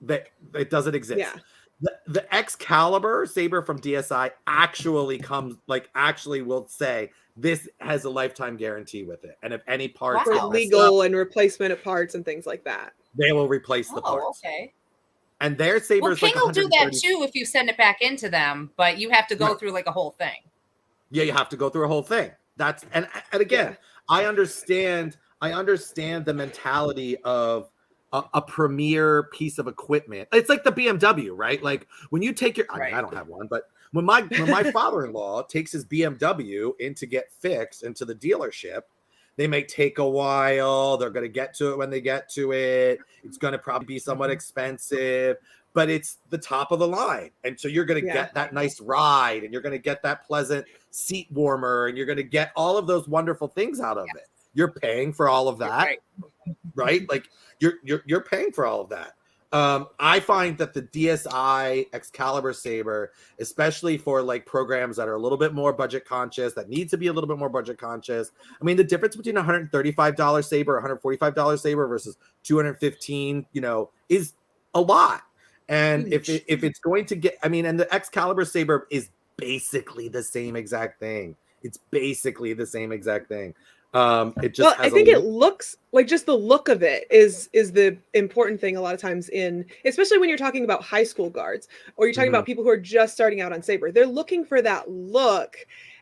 website, it doesn't exist. Yeah. The Excalibur Sabre from DSI actually will say this has a lifetime guarantee with it, and if any parts for legal and replacement of parts and things like that, they will replace the parts. Okay. And their sabers, King will do that too if you send it back into them, but you have to go through like a whole thing. Yeah, you have to go through a whole thing. That's and again, I understand the mentality of a premier piece of equipment. It's like the BMW, right? Like when you take your, I don't have one, but When my father-in-law takes his BMW in to get fixed into the dealership, they may take a while. They're going to get to it when they get to it. It's going to probably be somewhat expensive, but it's the top of the line. And so you're going to get that nice ride, and you're going to get that pleasant seat warmer, and you're going to get all of those wonderful things out of it. You're paying for all of that, right? Like you're paying for all of that. I find that the Dsi Excalibur Sabre, especially for like programs that are a little bit more budget conscious, that need to be a little bit more budget conscious. I mean, the difference between $135 Sabre, $145 Sabre versus $215, is a lot. And if it's going to get, I mean, and the Excalibur Sabre is basically the same exact thing. It's basically the same exact thing. It just I think it looks like, just the look of it is the important thing a lot of times, especially when you're talking about high school guards, or you're talking about people who are just starting out on Sabre. They're looking for that look,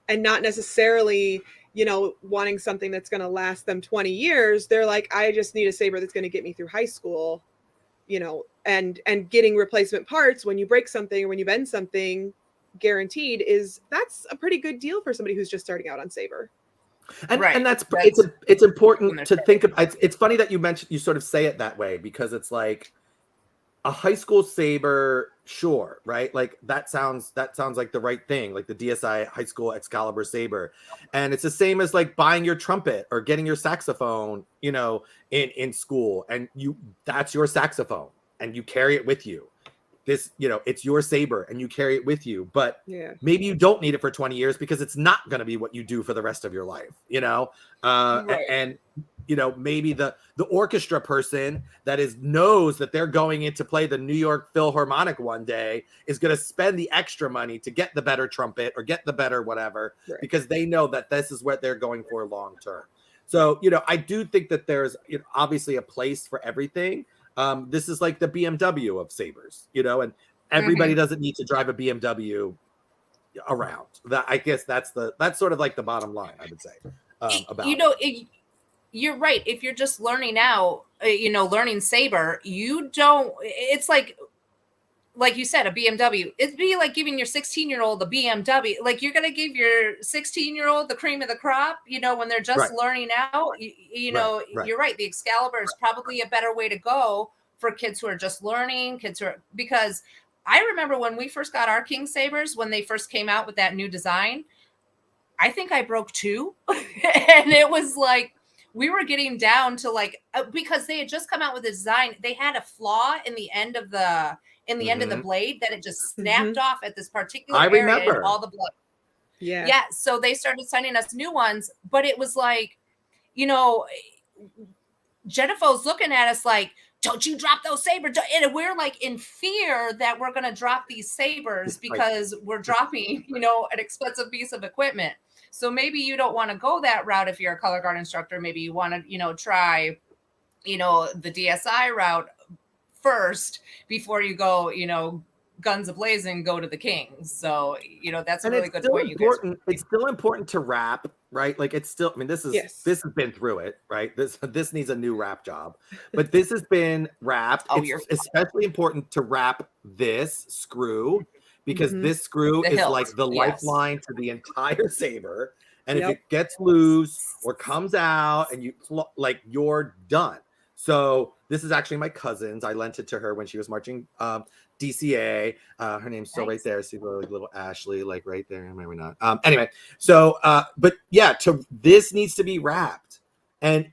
and not necessarily, wanting something that's going to last them 20 years. They're like, I just need a Sabre that's going to get me through high school, and getting replacement parts when you break something or when you bend something guaranteed that's a pretty good deal for somebody who's just starting out on Sabre. And it's important to think of. It's funny that you sort of say it that way, because it's like a high school Sabre, sure, right? Like that sounds like the right thing, like the DSI high school Excalibur Sabre. And it's the same as like buying your trumpet or getting your saxophone, in school, and that's your saxophone and you carry it with you. This, it's your Sabre and you carry it with you, but maybe you don't need it for 20 years because it's not going to be what you do for the rest of your life, and maybe the orchestra person that knows that they're going in to play the New York Philharmonic one day is going to spend the extra money to get the better trumpet or get the better whatever, because they know that this is what they're going for long term. So, I do think that there's obviously a place for everything. This is like the BMW of Sabres, and everybody doesn't need to drive a BMW around. I guess that's sort of like the bottom line, I would say. You're right. If you're just learning now, learning Sabre, it's like you said, a BMW. It'd be like giving your 16-year-old a BMW. Like you're going to give your 16-year-old the cream of the crop, when they're just learning out. You're right. The Excalibur is probably a better way to go for kids who are just learning, because I remember when we first got our King Sabres, when they first came out with that new design, I think I broke 2. And it was like, we were getting down to like, because they had just come out with a design. They had a flaw in the end of the end of the blade that it just snapped off at this particular area, and all the blood. Yeah. So they started sending us new ones, but it was like, Jennifer's looking at us like, don't you drop those Sabres. And we're like in fear that we're going to drop these Sabres because we're dropping, an expensive piece of equipment. So maybe you don't want to go that route if you're a color guard instructor. Maybe you want to, try, the DSI route first before you go, guns a-blazing, go to the Kings. So, that's a really good point. It's still important to wrap, right? Like it's still, I mean, this has been through it, right? This needs a new wrap job, but this has been wrapped. It's especially important to wrap this screw, because this screw is like the lifeline to the entire Sabre. And if it gets loose or comes out and you're done. So this is actually my cousin's. I lent it to her when she was marching DCA. Her name's still right there. See little Ashley, like right there. Maybe not. Anyway, so but yeah, this needs to be wrapped and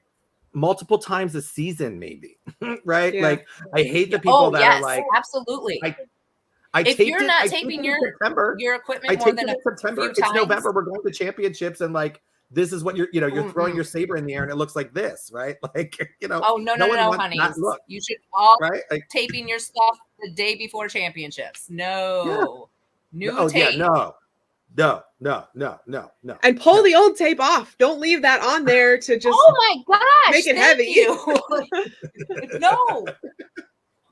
multiple times a season, maybe. Right? Yeah. Like I hate the people that are like, absolutely. If you're not taping your equipment more than a September, few it's times. November. We're going to championships, and like this is what you're throwing your Sabre in the air, and it looks like this, right? Like Oh no, honey! You should all taping your stuff the day before championships. No, tape. No. And pull the old tape off. Don't leave that on there to just. Oh my gosh! Make it heavy. No.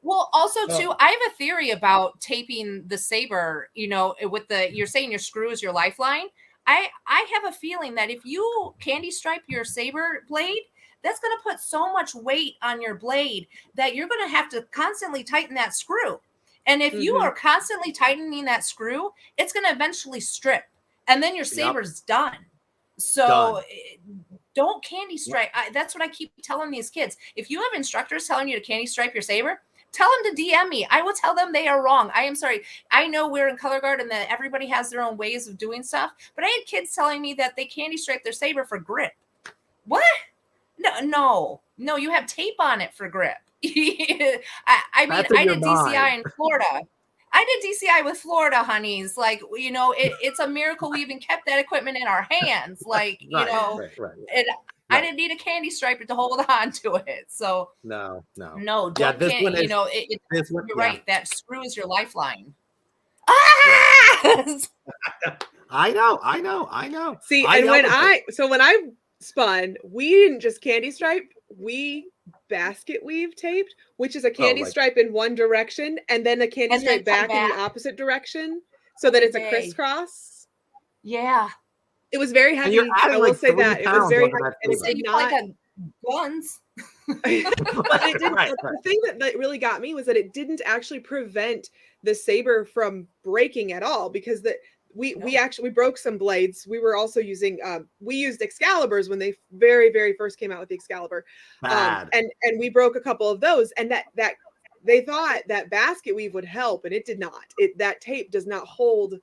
Well, also too, I have a theory about taping the Sabre, with you're saying your screw is your lifeline. I have a feeling that if you candy stripe your Sabre blade, that's going to put so much weight on your blade that you're going to have to constantly tighten that screw. And if you are constantly tightening that screw, it's going to eventually strip, and then your saber's done. So don't candy stripe. That's what I keep telling these kids. If you have instructors telling you to candy stripe your saber, tell them to DM me. I will tell them they are wrong. I am sorry. I know we're in color guard and that everybody has their own ways of doing stuff, but I had kids telling me that they candy stripe their saber for grip. What? No, you have tape on it for grip. I mean, I did DCI in Florida. I did DCI with Florida honeys. Like, you know, it's a miracle we even kept that equipment in our hands. Like, you know, and I didn't need a candy striper to hold on to it. So no. Don't you know, you're right. That screw is your lifeline. I know. See, and when I spun, we didn't just candy stripe, we basket weave taped, which is a candy stripe in one direction and then a candy stripe back in the opposite direction so that it's a crisscross. Yeah. It was very heavy. I will say that. It was very heavy. And it did not like guns. But it didn't. The thing that really got me was that it didn't actually prevent the saber from breaking at all, because we actually broke some blades. We were also using we used Excaliburs when they very, very first came out with the Excalibur. And we broke a couple of those, and that they thought that basket weave would help, and it did not. That tape does not hold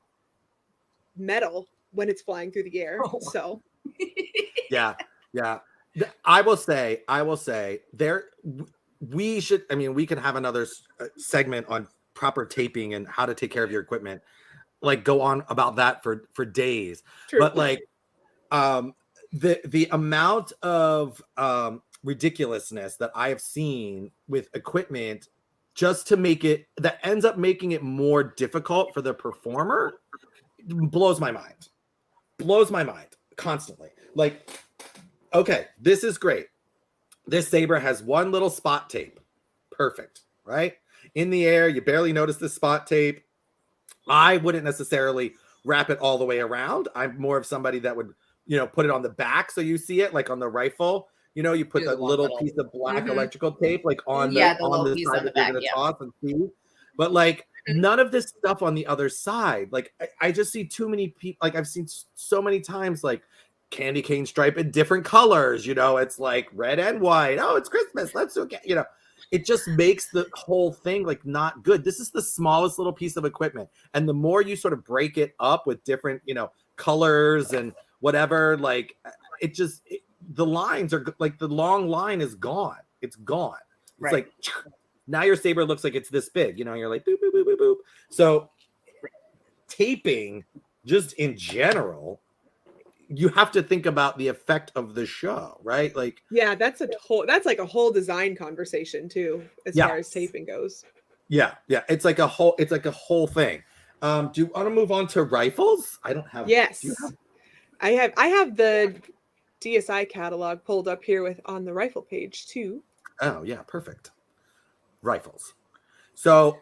metal when it's flying through the air. So yeah. I will say we should, I mean, we could have another segment on proper taping and how to take care of your equipment, like go on about that for days. True. But like the amount of ridiculousness that I have seen with equipment just to make it, that ends up making it more difficult for the performer, blows my mind constantly. Like, okay, this is great. This saber has one little spot tape. Perfect, right? In the air, you barely notice the spot tape. I wouldn't necessarily wrap it all the way around. I'm more of somebody that would, you know, put it on the back so you see it, like on the rifle. You know, you put that little piece of black electrical tape like on the side that you're going to toss and see. But like none of this stuff on the other side. Like I just see too many people. Like I've seen so many times, like candy cane stripe in different colors. You know, it's like red and white. Oh, it's Christmas. Let's do it. You know, it just makes the whole thing like not good. This is the smallest little piece of equipment, and the more you sort of break it up with different, you know, colors and whatever, like it just the lines are like the long line is gone. It's gone. It's like now your saber looks like it's this big. You know, you're like boop boop boop boop boop. So taping, just in general, you have to think about the effect of the show, right? Like, yeah, that's like a whole design conversation too, as far as taping goes. Yeah. It's like a whole thing. Do you want to move on to rifles? I don't have. Yes, I have the DSI catalog pulled up here on the rifle page too. Oh yeah, perfect. Rifles. So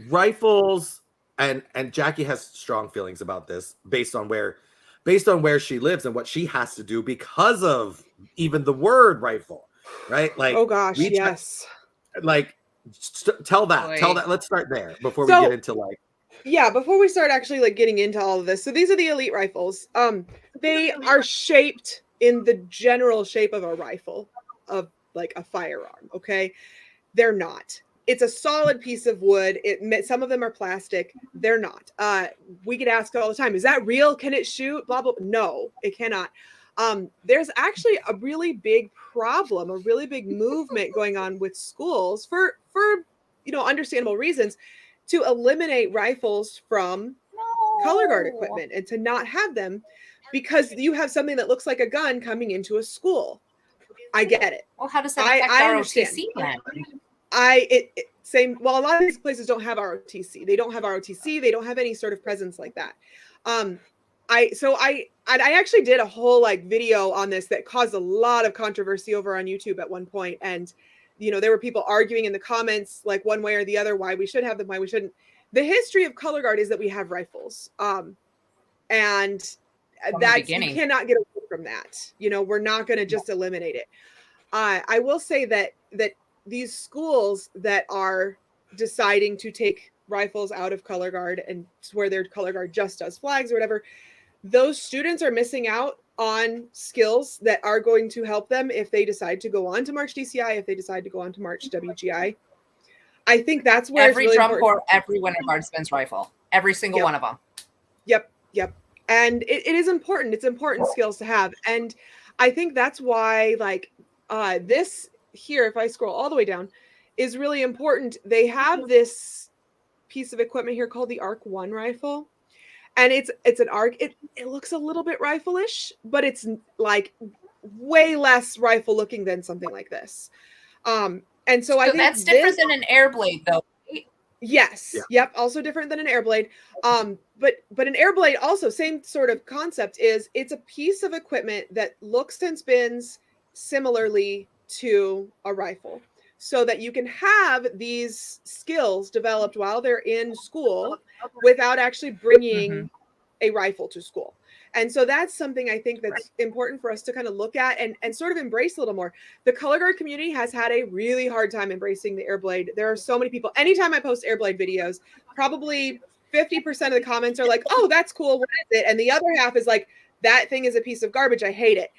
rifles, and Jackie has strong feelings about this based on where she lives and what she has to do because of even the word rifle, right? Like, oh gosh, yes. Tell that. Let's start there before we get into like. Yeah, before we start actually like getting into all of this. So these are the elite rifles. They are shaped in the general shape of a rifle, of like a firearm. Okay, they're not. It's a solid piece of wood. Some of them are plastic. They're not. We get asked all the time, is that real? Can it shoot? Blah, blah. No, it cannot. There's actually a really big problem, a really big movement going on with schools for you know, understandable reasons, to eliminate rifles from color guard equipment and to not have them, because you have something that looks like a gun coming into a school. I get it. Well, how does that affect ROTC then? Well, a lot of these places don't have ROTC. They don't have ROTC. They don't have any sort of presence like that. I actually did a whole like video on this that caused a lot of controversy over on YouTube at one point. And, you know, there were people arguing in the comments, like one way or the other, why we should have them, why we shouldn't. The history of color guard is that we have rifles. And that's, you cannot get away from that. You know, we're not going to just eliminate it. I will say that these schools that are deciding to take rifles out of color guard and where their color guard just does flags or whatever, those students are missing out on skills that are going to help them if they decide to go on to March DCI, if they decide to go on to March WGI. I think that's where every it's really drum important. corps, every winter guardsman's rifle, every single one of them. Yep. And it is important. It's important skills to have. And I think that's why, like, this here, if I scroll all the way down, is really important. They have this piece of equipment here called the ARC 1 rifle. And it's an ARC. It looks a little bit rifle-ish, but it's like way less rifle looking than something like this. And so I think that's different than an air blade, though. Yes. Yeah. Yep. Also different than an air blade. But an air blade also same sort of concept is it's a piece of equipment that looks and spins similarly to a rifle, so that you can have these skills developed while they're in school without actually bringing a rifle to school. And so that's something I think that's important for us to kind of look at and sort of embrace a little more. The color guard community has had a really hard time embracing the air blade. There are so many people. Anytime I post air blade videos, probably 50% of the comments are like, "Oh, that's cool. What is it?" And the other half is like, "That thing is a piece of garbage. I hate it."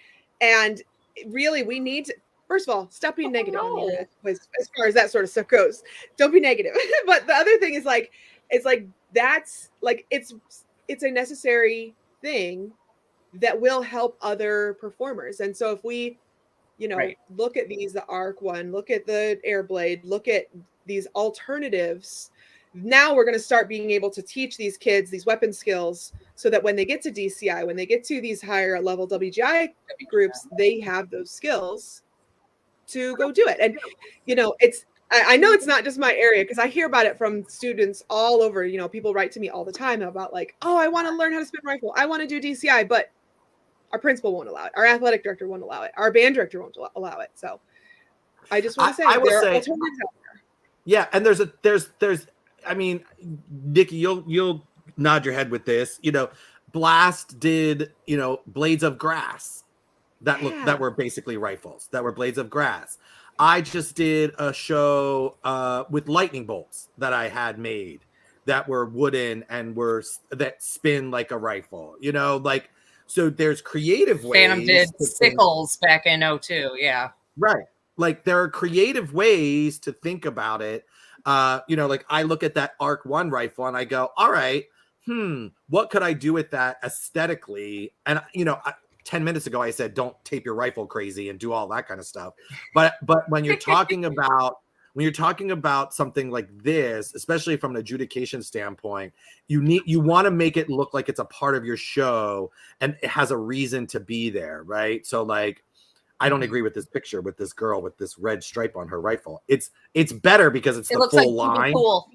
And really, we need to, first of all, stop being negative on the internet as far as that sort of stuff goes. Don't be negative. But the other thing is like, it's like that's like it's a necessary thing that will help other performers. And so if we, look at these, the ARC 1, look at the air blade, look at these alternatives, now we're going to start being able to teach these kids these weapon skills so that when they get to DCI, when they get to these higher level WGI groups, they have those skills to go do it. And, I know it's not just my area because I hear about it from students all over. People write to me all the time about like, "Oh, I want to learn how to spin rifle. I want to do DCI," but our principal won't allow it. Our athletic director won't allow it. Our band director won't allow it. So I just want to say there are alternatives out there. Yeah, and there's I mean, Nikki, you'll nod your head with this. Blast did, blades of grass that were basically rifles, that were blades of grass. I just did a show with lightning bolts that I had made that were wooden and that spin like a rifle, so there's creative ways. Phantom did sickles back in 2002. Yeah. Right. Like there are creative ways to think about it. Like I look at that ARC 1 rifle and I go, all right, what could I do with that aesthetically? And, 10 minutes ago, I said, don't tape your rifle crazy and do all that kind of stuff. But when you're talking about something like this, especially from an adjudication standpoint, you want to make it look like it's a part of your show and it has a reason to be there, right? So like, I don't agree with this picture with this girl with this red stripe on her rifle. It's better because it looks full like line. Cool.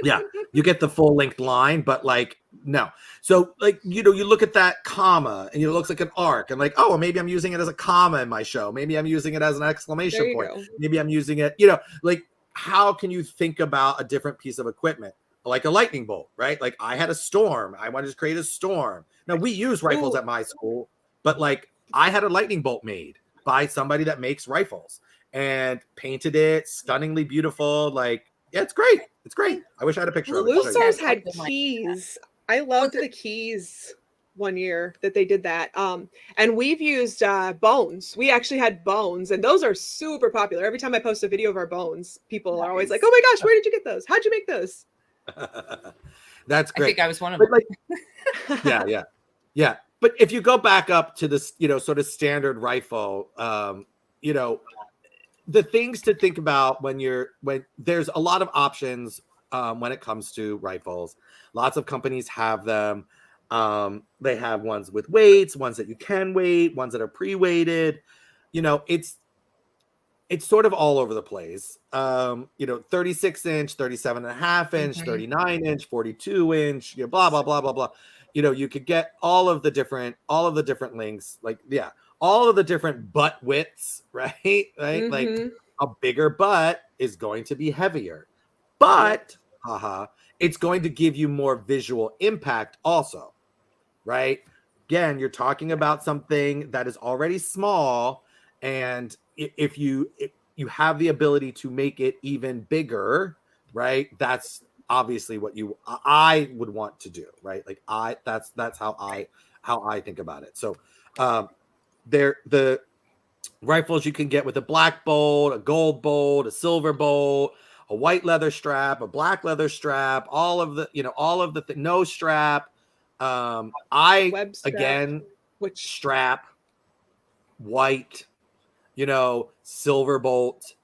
Yeah, you get the full length line, but like no. So like you look at that comma and it looks like an arc, and like, oh, well, maybe I'm using it as a comma in my show. Maybe I'm using it as an exclamation point. Go. Maybe I'm using it, like how can you think about a different piece of equipment? Like a lightning bolt, right? Like I had a storm. I wanted to create a storm. Now we use rifles at my school, but like I had a lightning bolt made by somebody that makes rifles and painted it stunningly beautiful. Like, yeah, it's great. It's great. I wish I had a picture of it. Blue Stars had keys. I loved the keys one year that they did that. And we've used bones. We actually had bones, and those are super popular. Every time I post a video of our bones, people are always like, "Oh my gosh, where did you get those? How'd you make those?" That's great. I think I was one of them. Like, yeah. But if you go back up to this, sort of standard rifle, the things to think about when there's a lot of options when it comes to rifles. Lots of companies have them. They have ones with weights, ones that you can weight, ones that are pre-weighted. It's sort of all over the place. 36 inch, 37 and a half inch, 39 inch, 42 inch, blah, blah, blah, blah, blah. You could get all of the different lengths, all of the different butt widths, right? Mm-hmm. Like a bigger butt is going to be heavier, but it's going to give you more visual impact also, right? Again, you're talking about something that is already small, and if you you have the ability to make it even bigger, right? That's obviously what I would want to do, right? Like that's how I think about it. So the rifles you can get with a black bolt, a gold bolt, a silver bolt, a white leather strap, a black leather strap, all of the no strap. I Web strap, again which strap, white, silver bolt,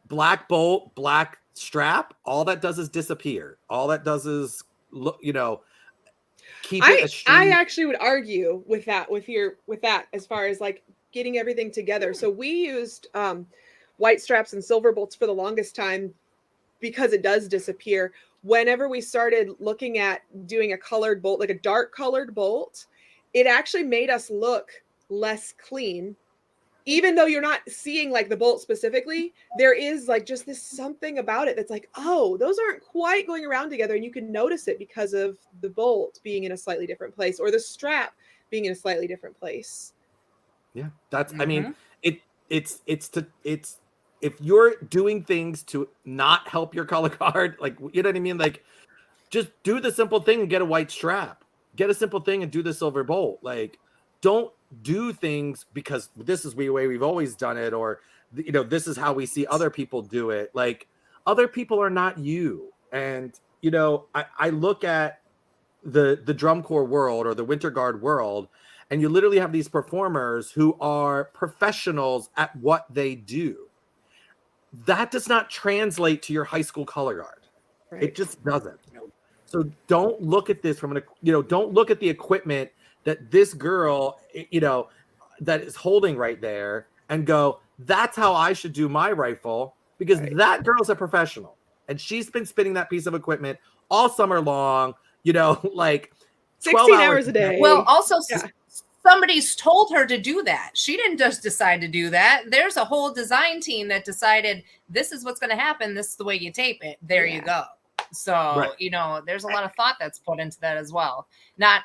black bolt, black strap. All that does is disappear. All that does is look, keep it a I street. actually would argue with that as far as like getting everything together. So we used white straps and silver bolts for the longest time because it does disappear. Whenever we started looking at doing a colored bolt, like a dark colored bolt, it actually made us look less clean. Even though you're not seeing like the bolt specifically, there is like just this something about it that's like, oh, those aren't quite going around together. And you can notice it because of the bolt being in a slightly different place or the strap being in a slightly different place. Yeah, that's, I mean, it's if you're doing things to not help your color guard, like, you know what I mean? Like, just do the simple thing and get a white strap. Get a simple thing and do the silver bolt. Like, don't do things because this is the way we've always done it, or this is how we see other people do it. Like, other people are not you. And I look at the drum corps world or the winter guard world, and you literally have these performers who are professionals at what they do. That does not translate to your high school color guard. Right. It just doesn't. So don't look at this from don't look at the equipment that this girl, that is holding right there and go, that's how I should do my rifle, because that girl's a professional and she's been spinning that piece of equipment all summer long, like 16 hours a day. Well, also somebody's told her to do that. She didn't just decide to do that. There's a whole design team that decided this is what's going to happen. This is the way you tape it. There you go. So, there's a lot of thought that's put into that as well. Not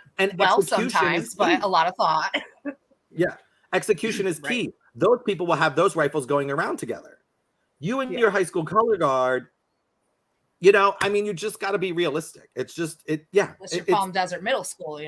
sometimes, but a lot of thought. Yeah. Execution is key. Those people will have those rifles going around together. You and your high school color guard, you just got to be realistic. It's just, Unless you're Palm Desert Middle School,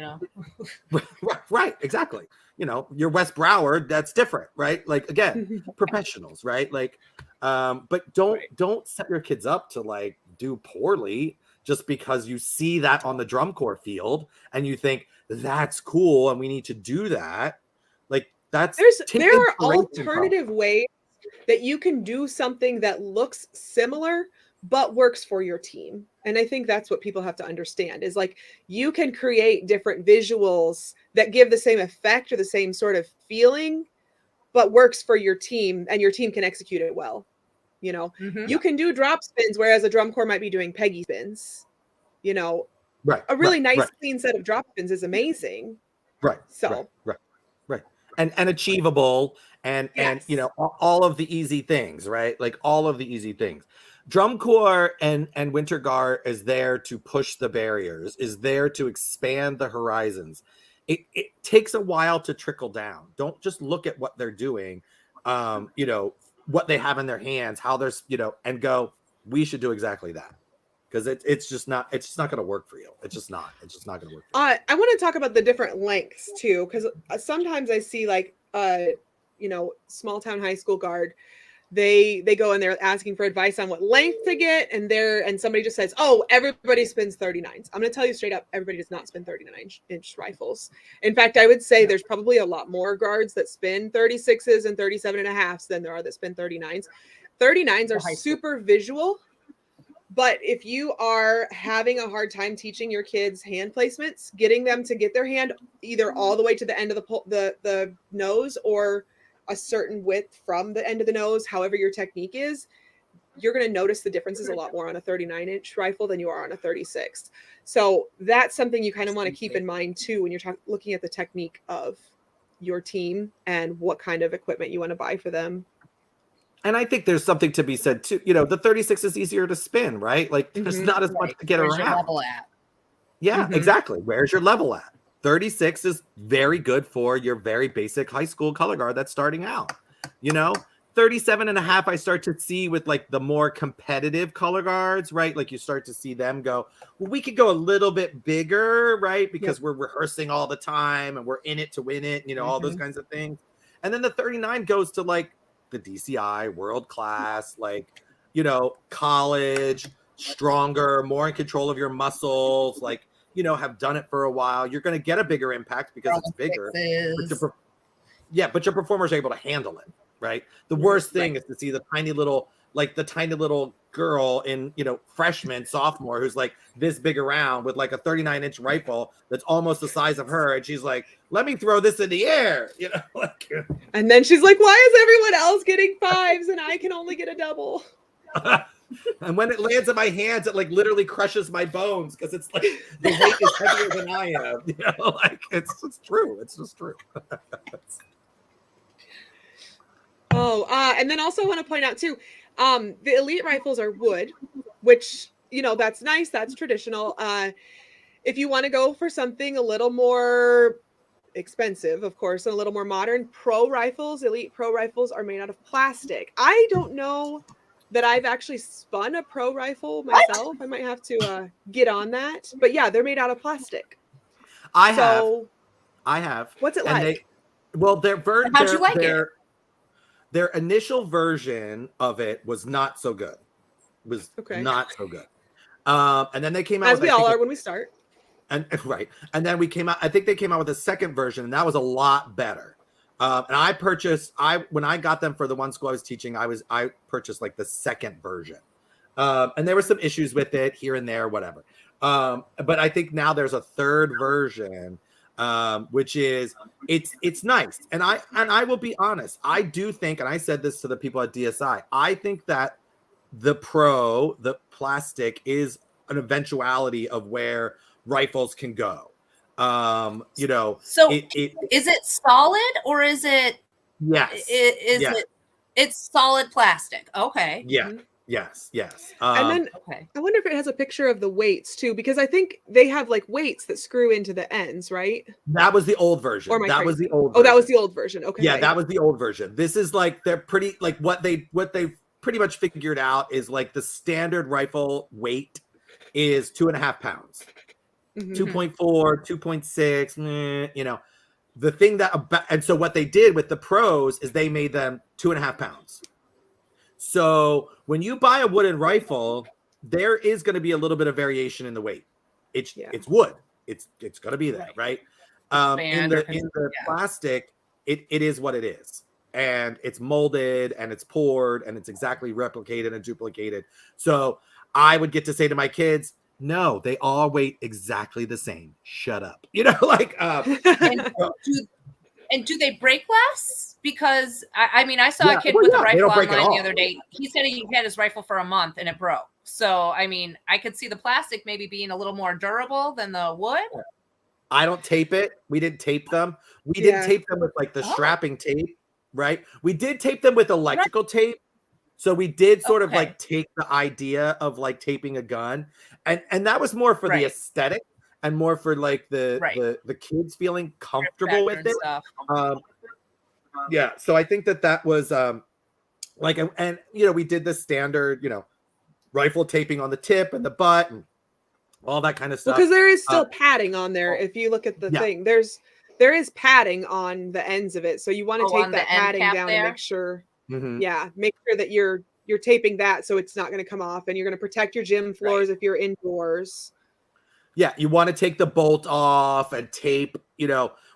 Right, exactly. Your West Broward, that's different, right? Like, again, professionals, right? Like, but don't set your kids up to like do poorly just because you see that on the drum corps field and you think that's cool and we need to do that. Like, there are alternative ways that you can do something that looks similar but works for your team. And I think that's what people have to understand is like, you can create different visuals that give the same effect or the same sort of feeling, but works for your team and your team can execute it well. You can do drop spins, whereas a drum corps might be doing Peggy spins, a really nice clean set of drop spins is amazing. Right. So, right. And achievable and all of the easy things, right? Like all of the easy things. Drum corps and winter guard is there to push the barriers, is there to expand the horizons. It takes a while to trickle down. Don't just look at what they're doing, what they have in their hands, how they're, and go, we should do exactly that. Because it's just not going to work for you. It's just not going to work for you. I want to talk about the different lengths too, because sometimes I see like, small town high school guard, they go and they're asking for advice on what length to get, and somebody just says, oh, everybody spins 39s. I'm going to tell you straight up, everybody does not spin 39-inch rifles. In fact, I would say there's probably a lot more guards that spin 36s and 37.5s than there are that spin 39s. 39s are super visual, but if you are having a hard time teaching your kids hand placements, getting them to get their hand either all the way to the end of the nose or a certain width from the end of the nose, however your technique is, you're going to notice the differences a lot more on a 39-inch rifle than you are on a 36. So that's something you kind of want to keep in mind too when you're looking at the technique of your team and what kind of equipment you want to buy for them. And I think there's something to be said too. The 36 is easier to spin, right? Like there's not as much to get Where's around. Your level at? Yeah, exactly. Where's your level at? 36 is very good for your very basic high school color guard that's starting out. 37.5, I start to see with like the more competitive color guards, right? Like you start to see them go, well, we could go a little bit bigger, right? Because we're rehearsing all the time and we're in it to win it, all those kinds of things. And then the 39 goes to like the DCI, world class, like, college, stronger, more in control of your muscles, like, have done it for a while. You're going to get a bigger impact because it's bigger. But your performers are able to handle it. Right. The worst thing is to see the tiny little girl in, freshman, sophomore, who's like this big around with like a 39-inch rifle that's almost the size of her. And she's like, let me throw this in the air, And then she's like, why is everyone else getting 5s and I can only get a double? And when it lands in my hands, it like literally crushes my bones because it's like the weight is heavier than I am. Like it's true. It's just true. And then also want to point out too, the elite rifles are wood, which, that's nice. That's traditional. If you want to go for something a little more expensive, of course, and a little more modern, elite pro rifles are made out of plastic. I don't know that I've actually spun a pro rifle myself. I might have to get on that. But yeah, they're made out of plastic. I have. What's it like? How'd you like it? Their initial version of it was not so good. Not so good. And then they came out as we all are when we start. And right. And then I think they came out with a second version, and that was a lot better. And when I got them for the one school I was teaching, I purchased like the second version. And there were some issues with it here and there, whatever. But I think now there's a third version, which is it's nice. And I will be honest, I do think, and I said this to the people at DSI, I think that the plastic is an eventuality of where rifles can go. So is it solid or is it? Yes. It's solid plastic. Okay. Yeah. Mm-hmm. Yes. And then I wonder if it has a picture of the weights too, because I think they have like weights that screw into the ends, right? That was the old version. That was the old version. That was the old version. Okay. Yeah, that was the old version. This is like they're pretty like what they pretty much figured out is like the standard rifle weight is 2.5 pounds. 2.4, 2.6, the thing and so what they did with the pros is they made them 2.5 pounds. So when you buy a wooden rifle, there is going to be a little bit of variation in the weight. It's wood. It's going to be there, right? In the plastic, it is what it is. And it's molded and it's poured and it's exactly replicated and duplicated. So I would get to say to my kids, no, they all weight exactly the same. Shut up. And do they break less? Because I saw a kid with a rifle online the other day. He said he had his rifle for a month and it broke. So, I could see the plastic maybe being a little more durable than the wood. I don't tape it. We didn't tape them. We didn't tape them with like the strapping tape, right? We did tape them with electrical tape. So we did sort of like take the idea of like taping a gun, and that was more for the aesthetic and more for like the kids feeling comfortable with it. So I think that was like, and we did the standard, rifle taping on the tip and the butt and all that kind of stuff. Because there is still padding on there. If you look at the thing, there is padding on the ends of it. So you want to take that padding down and make sure. Make sure that you're taping that so it's not going to come off, and you're going to protect your gym floors if you're indoors. Yeah, you want to take the bolt off and tape,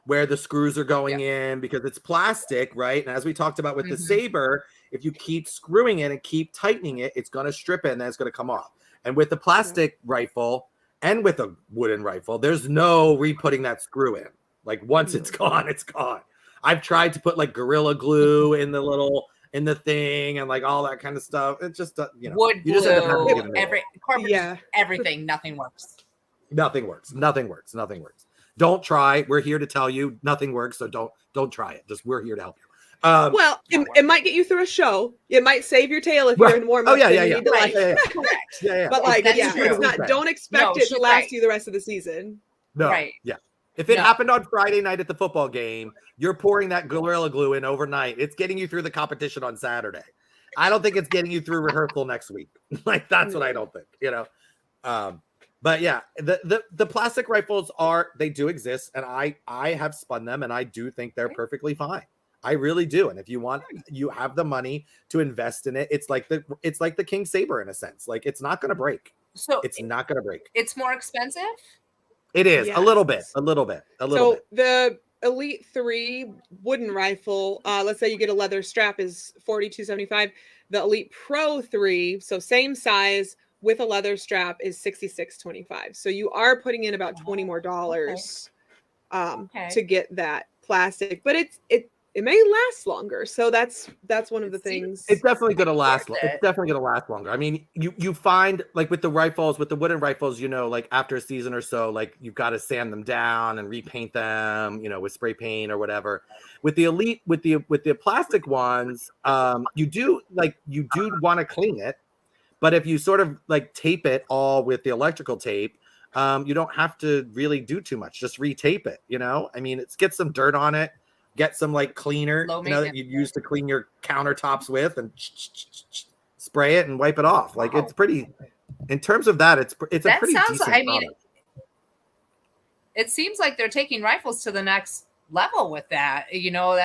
where the screws are going in because it's plastic, right? And as we talked about with the Sabre, if you keep screwing it and keep tightening it, it's going to strip it and then it's going to come off. And with the plastic rifle and with a wooden rifle, there's no re-putting that screw in. Like once it's gone, it's gone. I've tried to put like Gorilla Glue in the thing and like all that kind of stuff. It's just wood glue, everything. Nothing works. Nothing works. Don't try. We're here to tell you nothing works. So don't try it. Just we're here to help you. Well, it might get you through a show. It might save your tail if you're in warm up. But like, it's not. Don't expect it to last you the rest of the season. No. Right. Yeah. If it No. happened on Friday night at the football game, you're pouring that Gorilla Glue in overnight. It's getting you through the competition on Saturday. I don't think it's getting you through rehearsal next week. Like, that's what I don't think, you know? But yeah, the plastic rifles they do exist, and I have spun them, and I do think they're perfectly fine. I really do. And if you have the money to invest in it, it's like the King Saber in a sense. Like, it's not going to break. So It's not going to break. it's more expensive? It is Yes. a little bit. So the Elite 3 wooden rifle, let's say you get a leather strap, is $42.75. The Elite Pro 3, so same size with a leather strap, is $66.25. So you are putting in about $20 more to get that plastic, but it may last longer. So that's one of the things. It's definitely going to last. Worth It's it. definitely going to last longer. I mean, you find, like, with the wooden rifles, you know, like after a season or so, like, you've got to sand them down and repaint them, you know, with spray paint or whatever. With the Elite, with the plastic ones, you do want to clean it, but if you sort of like tape it all with the electrical tape, you don't have to really do too much. Just retape it, you know? I mean, get some dirt on it. Get some like cleaner, Low you know, that you use to clean your countertops with, and spray it and wipe it off. Like, it's pretty. In terms of that, it's a That pretty sounds. decent I mean, product. it seems like they're taking rifles to the next level with that. You know,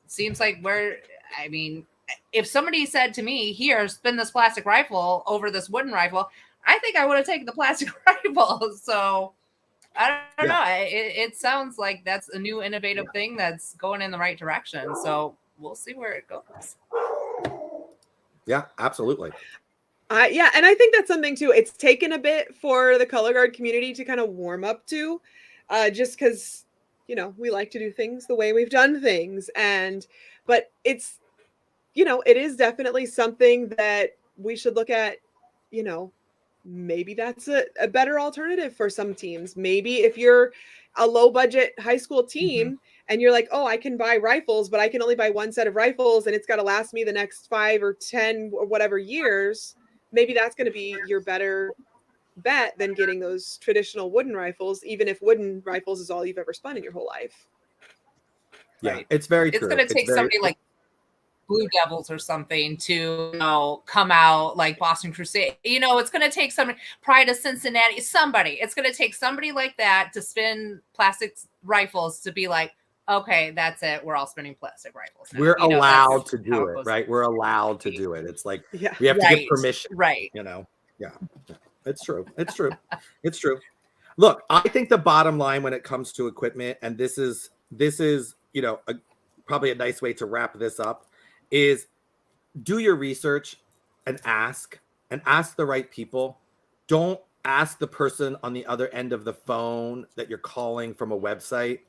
seems like where. I mean, if somebody said to me, "Here, spin this plastic rifle over this wooden rifle," I think I would have taken the plastic rifle. So. I don't know. It sounds like that's a new innovative thing that's going in the right direction. So we'll see where it goes. Yeah, absolutely. Yeah, and I think that's something too. It's taken a bit for the color guard community to kind of warm up to, just because, you know, we like to do things the way we've done things, but it's, you know, it is definitely something that we should look at, you know. Maybe that's a better alternative for some teams. Maybe if you're a low budget high school team and you're like, oh, I can buy rifles, but I can only buy one set of rifles and it's got to last me the next 5 or 10 or whatever years. Maybe that's going to be your better bet than getting those traditional wooden rifles, even if wooden rifles is all you've ever spun in your whole life. Yeah, Right. it's very true. It's going to take somebody like Blue Devils or something to, you know, come out, like Boston Crusade. You know, it's going to take somebody, Pride of Cincinnati, somebody. It's going to take somebody like that to spin plastic rifles to be like, okay, that's it. We're all spinning plastic rifles now. We're allowed to how do it it, goes. right? We're allowed to do it. It's like, Yeah. we have to get permission, right? You know? Yeah, it's true. It's true. It's true. Look, I think the bottom line when it comes to equipment, and this is, you know, probably a nice way to wrap this up, is do your research and ask the right people. Don't ask the person on the other end of the phone that you're calling from a website.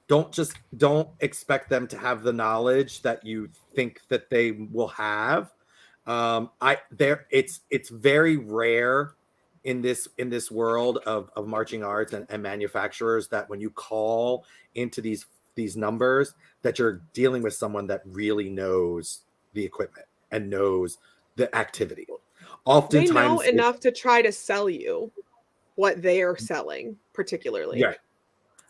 Don't expect them to have the knowledge that you think that they will have. It's very rare in this world of marching arts and manufacturers that when you call into these numbers that you're dealing with someone that really knows the equipment and knows the activity. Oftentimes they know enough to try to sell you what they are selling, particularly. Yeah.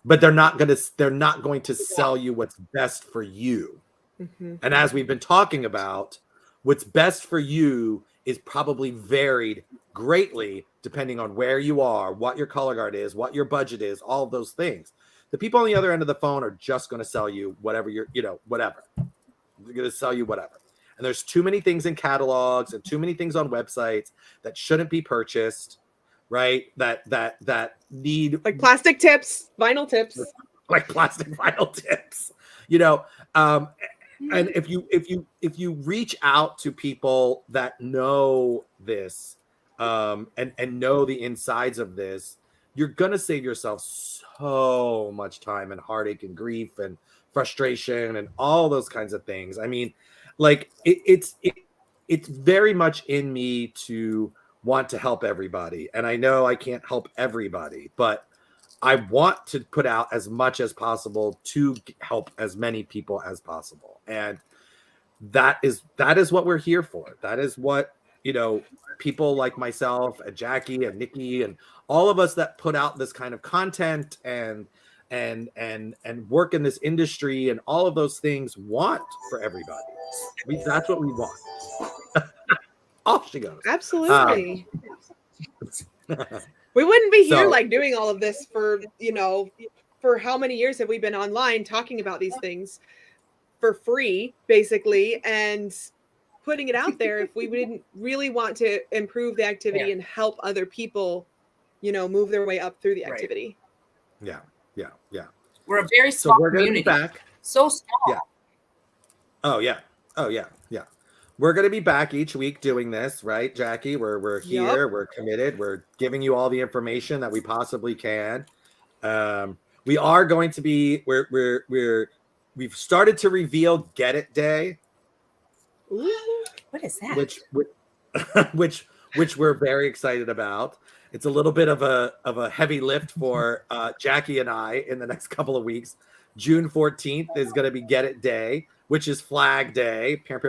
But they're not going to sell you what's best for you. Mm-hmm. And as we've been talking about, what's best for you is probably varied greatly depending on where you are, what your color guard is, what your budget is, all of those things. The people on the other end of the phone are just going to sell you whatever whatever. They're going to sell you whatever. And there's too many things in catalogs and too many things on websites that shouldn't be purchased, right? That need, like plastic tips, vinyl tips. Like plastic vinyl tips, you know. And if you reach out to people that know this, and know the insides of this, you're gonna save yourself so much time and heartache and grief and frustration and all those kinds of things. I mean, like it's very much in me to want to help everybody, and I know I can't help everybody, but I want to put out as much as possible to help as many people as possible. And that is what we're here for. That is what, you know, people like myself and Jackie and Nikki and all of us that put out this kind of content and and work in this industry and all of those things want for everybody. That's what we want. Off she goes. Absolutely. We wouldn't be here So- like doing all of this for, for how many years have we been online talking about these things for free, basically, and putting it out there if we didn't really want to improve the activity and help other people, move their way up through the activity. Yeah. We're a very So small we're going to community. be back. So small. Yeah. Oh yeah. We're going to be back each week doing this, right, Jackie? We're here. We're committed. We're giving you all the information that we possibly can. We are going to be. We've started to reveal Get It Day. Ooh. What is that? which we're very excited about. It's a little bit of a heavy lift for Jackie and I in the next couple of weeks. June 14th is going to be Get It Day, which is Flag Day. Isn't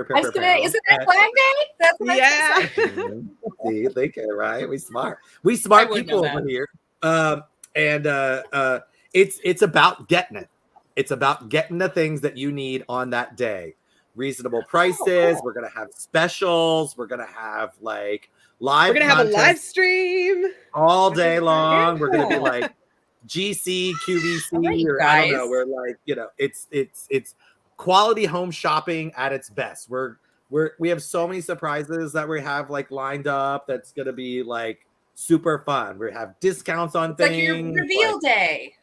that Flag Day? That's what Yeah. See, they can, right? We smart people over here. It's about getting it. It's about getting the things that you need on that day. Reasonable prices. We're gonna have specials. We're gonna have like live. We're gonna have a live stream all day long. We're gonna be like GC, QVC, or I don't know. We're like, it's quality home shopping at its best. We have so many surprises that we have like lined up. That's gonna be like super fun. We have discounts on things. Like your reveal day.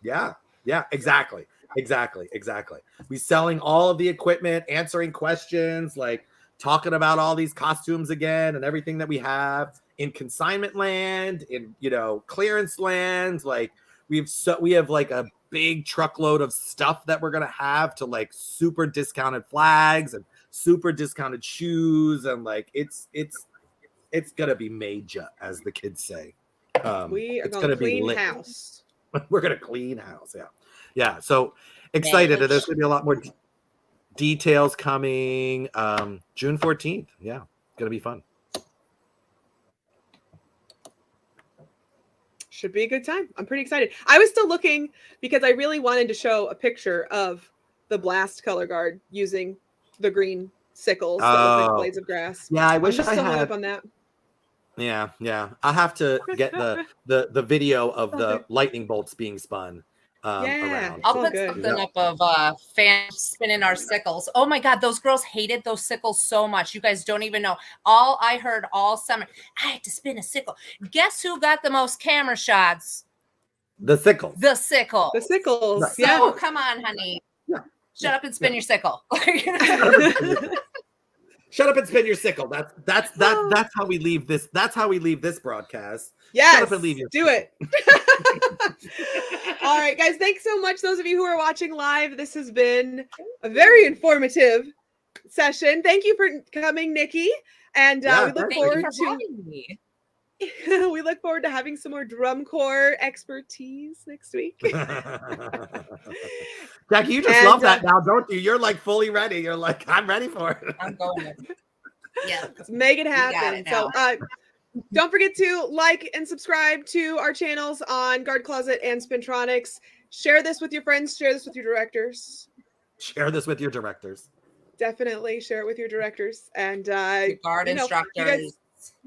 Yeah, exactly. We selling all of the equipment, answering questions, like talking about all these costumes again and everything that we have in consignment land, in clearance land. Like we have like a big truckload of stuff that we're gonna have to like super discounted flags and super discounted shoes, and like it's gonna be major, as the kids say. We are gonna clean house. We're gonna clean house. Yeah. So excited. And there's gonna be a lot more details coming. June 14th. Yeah, gonna be fun. Should be a good time. I'm pretty excited. I was still looking because I really wanted to show a picture of the blast color guard using the green sickles that look like blades of grass. Yeah, I wish I had up on that. Yeah. I have to get the video of the lightning bolts being spun around. I'll put something up of fans spinning our sickles. Oh my God, those girls hated those sickles so much. You guys don't even know. All I heard all summer, I had to spin a sickle. Guess who got the most camera shots? The sickles. The sickles. So, yeah. Come on, honey. Yeah. Shut up and spin your sickle. Shut up and spin your sickle. That's how we leave this. That's how we leave this broadcast. Yes. Shut up and leave your do it. All right, guys. Thanks so much, those of you who are watching live. This has been a very informative session. Thank you for coming, Nikki. And we look forward to we look forward to having some more drum corps expertise next week. Jackie, you just love that now, don't you? You're like fully ready. You're like, I'm ready for it. I'm going. Yeah, let's make it happen. So don't forget to like and subscribe to our channels on Guard Closet and Spintronics. Share this with your friends. Share this with your directors. Definitely share it with your directors. And guard instructors.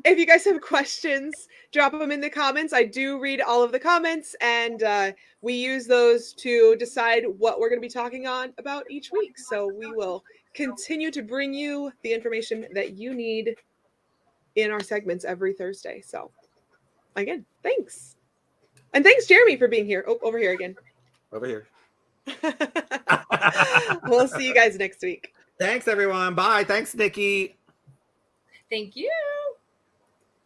If you guys have questions, drop them in the comments. I do read all of the comments, and we use those to decide what we're going to be talking about each week. So we will continue to bring you the information that you need in our segments every Thursday. So again, thanks. And thanks, Jeremy, for being here. Oh, over here again. Over here. We'll see you guys next week. Thanks, everyone. Bye. Thanks, Nikki. Thank you.